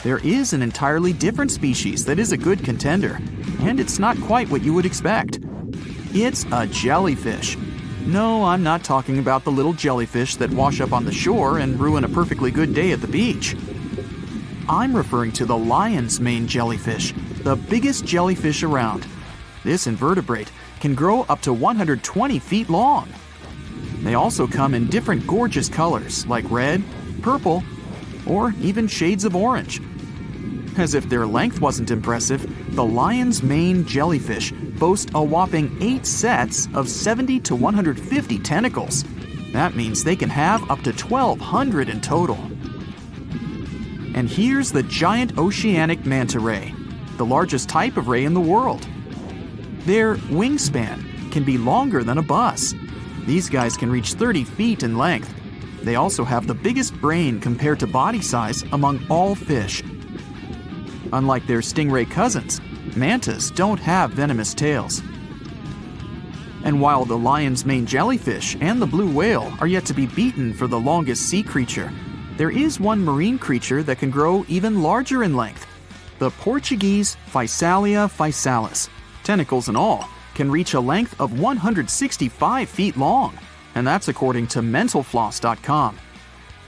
there is an entirely different species that is a good contender, and it's not quite what you would expect. It's a jellyfish. No, I'm not talking about the little jellyfish that wash up on the shore and ruin a perfectly good day at the beach. I'm referring to the lion's mane jellyfish, the biggest jellyfish around. This invertebrate can grow up to 120 feet long. They also come in different gorgeous colors like red, purple, or even shades of orange. As if their length wasn't impressive, the lion's mane jellyfish boast a whopping 8 sets of 70 to 150 tentacles. That means they can have up to 1,200 in total. And here's the giant oceanic manta ray, the largest type of ray in the world. Their wingspan can be longer than a bus. These guys can reach 30 feet in length. They also have the biggest brain compared to body size among all fish. Unlike their stingray cousins, mantas don't have venomous tails. And while the lion's mane jellyfish and the blue whale are yet to be beaten for the longest sea creature, there is one marine creature that can grow even larger in length. The Portuguese Physalia physalis, tentacles and all, can reach a length of 165 feet long, and that's according to mentalfloss.com.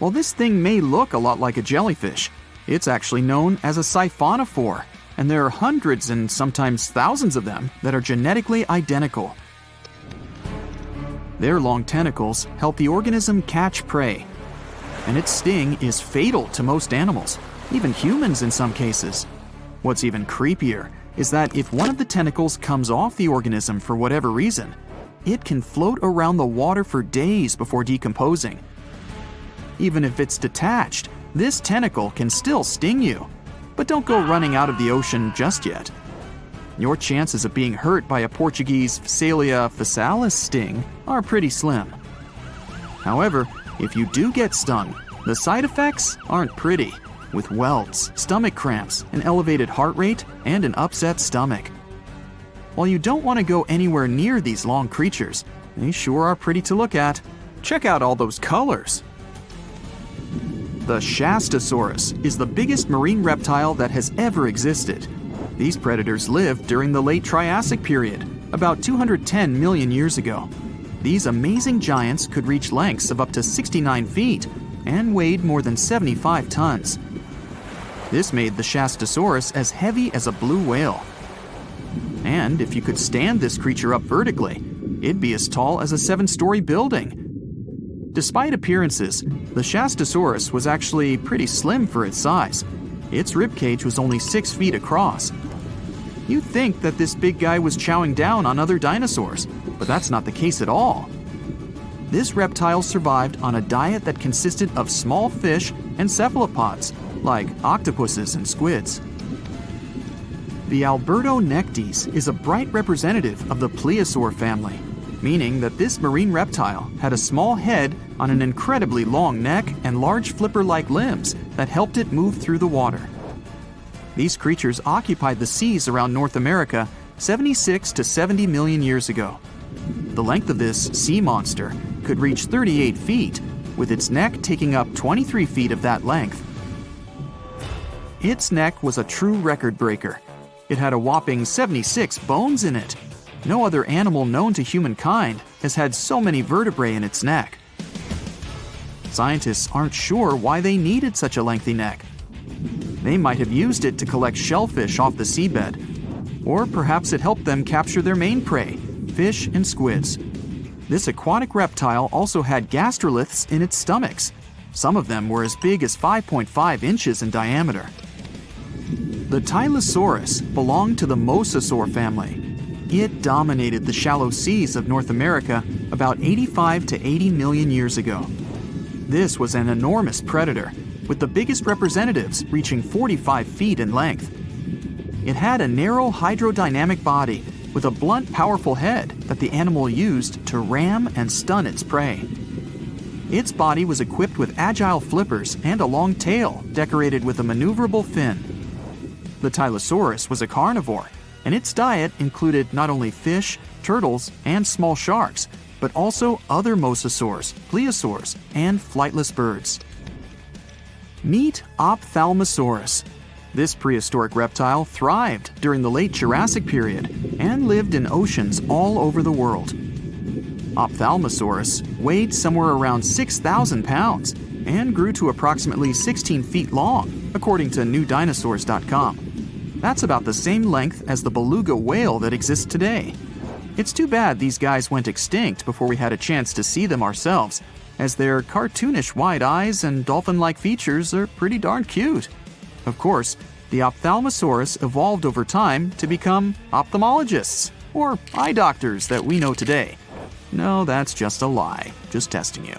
While this thing may look a lot like a jellyfish, it's actually known as a siphonophore, and there are hundreds and sometimes thousands of them that are genetically identical. Their long tentacles help the organism catch prey, and its sting is fatal to most animals, even humans in some cases. What's even creepier is that if one of the tentacles comes off the organism for whatever reason, it can float around the water for days before decomposing. Even if it's detached, this tentacle can still sting you. But don't go running out of the ocean just yet. Your chances of being hurt by a Portuguese Physalia physalis sting are pretty slim. However, if you do get stung, the side effects aren't pretty, with welts, stomach cramps, an elevated heart rate, and an upset stomach. While you don't want to go anywhere near these long creatures, they sure are pretty to look at. Check out all those colors. The Shastasaurus is the biggest marine reptile that has ever existed. These predators lived during the late Triassic period, about 210 million years ago. These amazing giants could reach lengths of up to 69 feet and weighed more than 75 tons. This made the Shastasaurus as heavy as a blue whale. And if you could stand this creature up vertically, it'd be as tall as a 7-story building. Despite appearances, the Shastasaurus was actually pretty slim for its size. Its ribcage was only 6 feet across. You'd think that this big guy was chowing down on other dinosaurs, but that's not the case at all. This reptile survived on a diet that consisted of small fish and cephalopods, like octopuses and squids. The Albertonectes is a bright representative of the plesiosaur family, meaning that this marine reptile had a small head on an incredibly long neck and large flipper-like limbs that helped it move through the water. These creatures occupied the seas around North America 76 to 70 million years ago. The length of this sea monster could reach 38 feet, with its neck taking up 23 feet of that length. Its neck was a true record breaker. It had a whopping 76 bones in it. No other animal known to humankind has had so many vertebrae in its neck. Scientists aren't sure why they needed such a lengthy neck. They might have used it to collect shellfish off the seabed, or perhaps it helped them capture their main prey, fish and squids. This aquatic reptile also had gastroliths in its stomachs. Some of them were as big as 5.5 inches in diameter. The Tylosaurus belonged to the mosasaur family. It dominated the shallow seas of North America about 85 to 80 million years ago. This was an enormous predator, with the biggest representatives reaching 45 feet in length. It had a narrow hydrodynamic body with a blunt, powerful head that the animal used to ram and stun its prey. Its body was equipped with agile flippers and a long tail decorated with a maneuverable fin. The Tylosaurus was a carnivore, and its diet included not only fish, turtles, and small sharks, but also other mosasaurs, plesiosaurs, and flightless birds. Meet Ophthalmosaurus. This prehistoric reptile thrived during the late Jurassic period and lived in oceans all over the world. Ophthalmosaurus weighed somewhere around 6,000 pounds and grew to approximately 16 feet long, according to newdinosaurs.com. That's about the same length as the beluga whale that exists today. It's too bad these guys went extinct before we had a chance to see them ourselves, as their cartoonish wide eyes and dolphin-like features are pretty darn cute. Of course, the Ophthalmosaurus evolved over time to become ophthalmologists, or eye doctors that we know today. No, that's just a lie. Just testing you.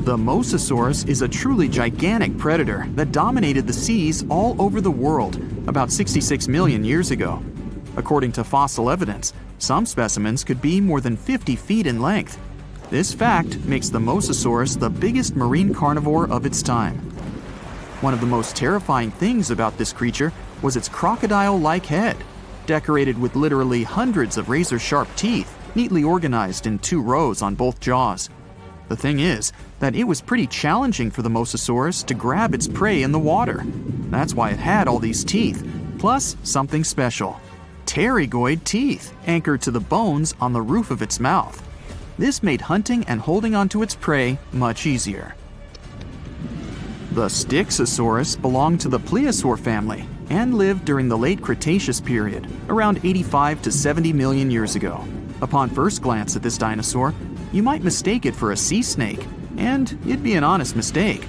The Mosasaurus is a truly gigantic predator that dominated the seas all over the world about 66 million years ago. According to fossil evidence, some specimens could be more than 50 feet in length. This fact makes the Mosasaurus the biggest marine carnivore of its time. One of the most terrifying things about this creature was its crocodile-like head, decorated with literally hundreds of razor-sharp teeth neatly organized in 2 rows on both jaws. The thing is that it was pretty challenging for the Mosasaurus to grab its prey in the water. That's why it had all these teeth, plus something special: pterygoid teeth anchored to the bones on the roof of its mouth. This made hunting and holding onto its prey much easier. The Styxosaurus belonged to the plesiosaur family and lived during the late Cretaceous period, around 85 to 70 million years ago. Upon first glance at this dinosaur, you might mistake it for a sea snake, and it'd be an honest mistake.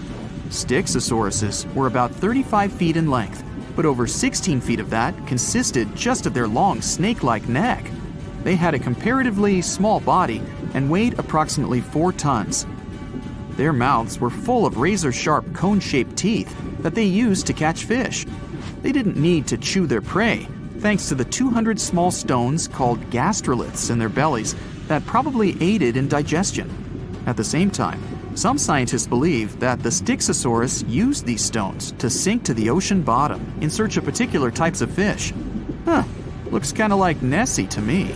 Styxosauruses were about 35 feet in length, but over 16 feet of that consisted just of their long snake-like neck. They had a comparatively small body and weighed approximately 4 tons. Their mouths were full of razor-sharp cone-shaped teeth that they used to catch fish. They didn't need to chew their prey, thanks to the 200 small stones called gastroliths in their bellies that probably aided in digestion. At the same time, some scientists believe that the Styxosaurus used these stones to sink to the ocean bottom in search of particular types of fish. Looks kinda like Nessie to me.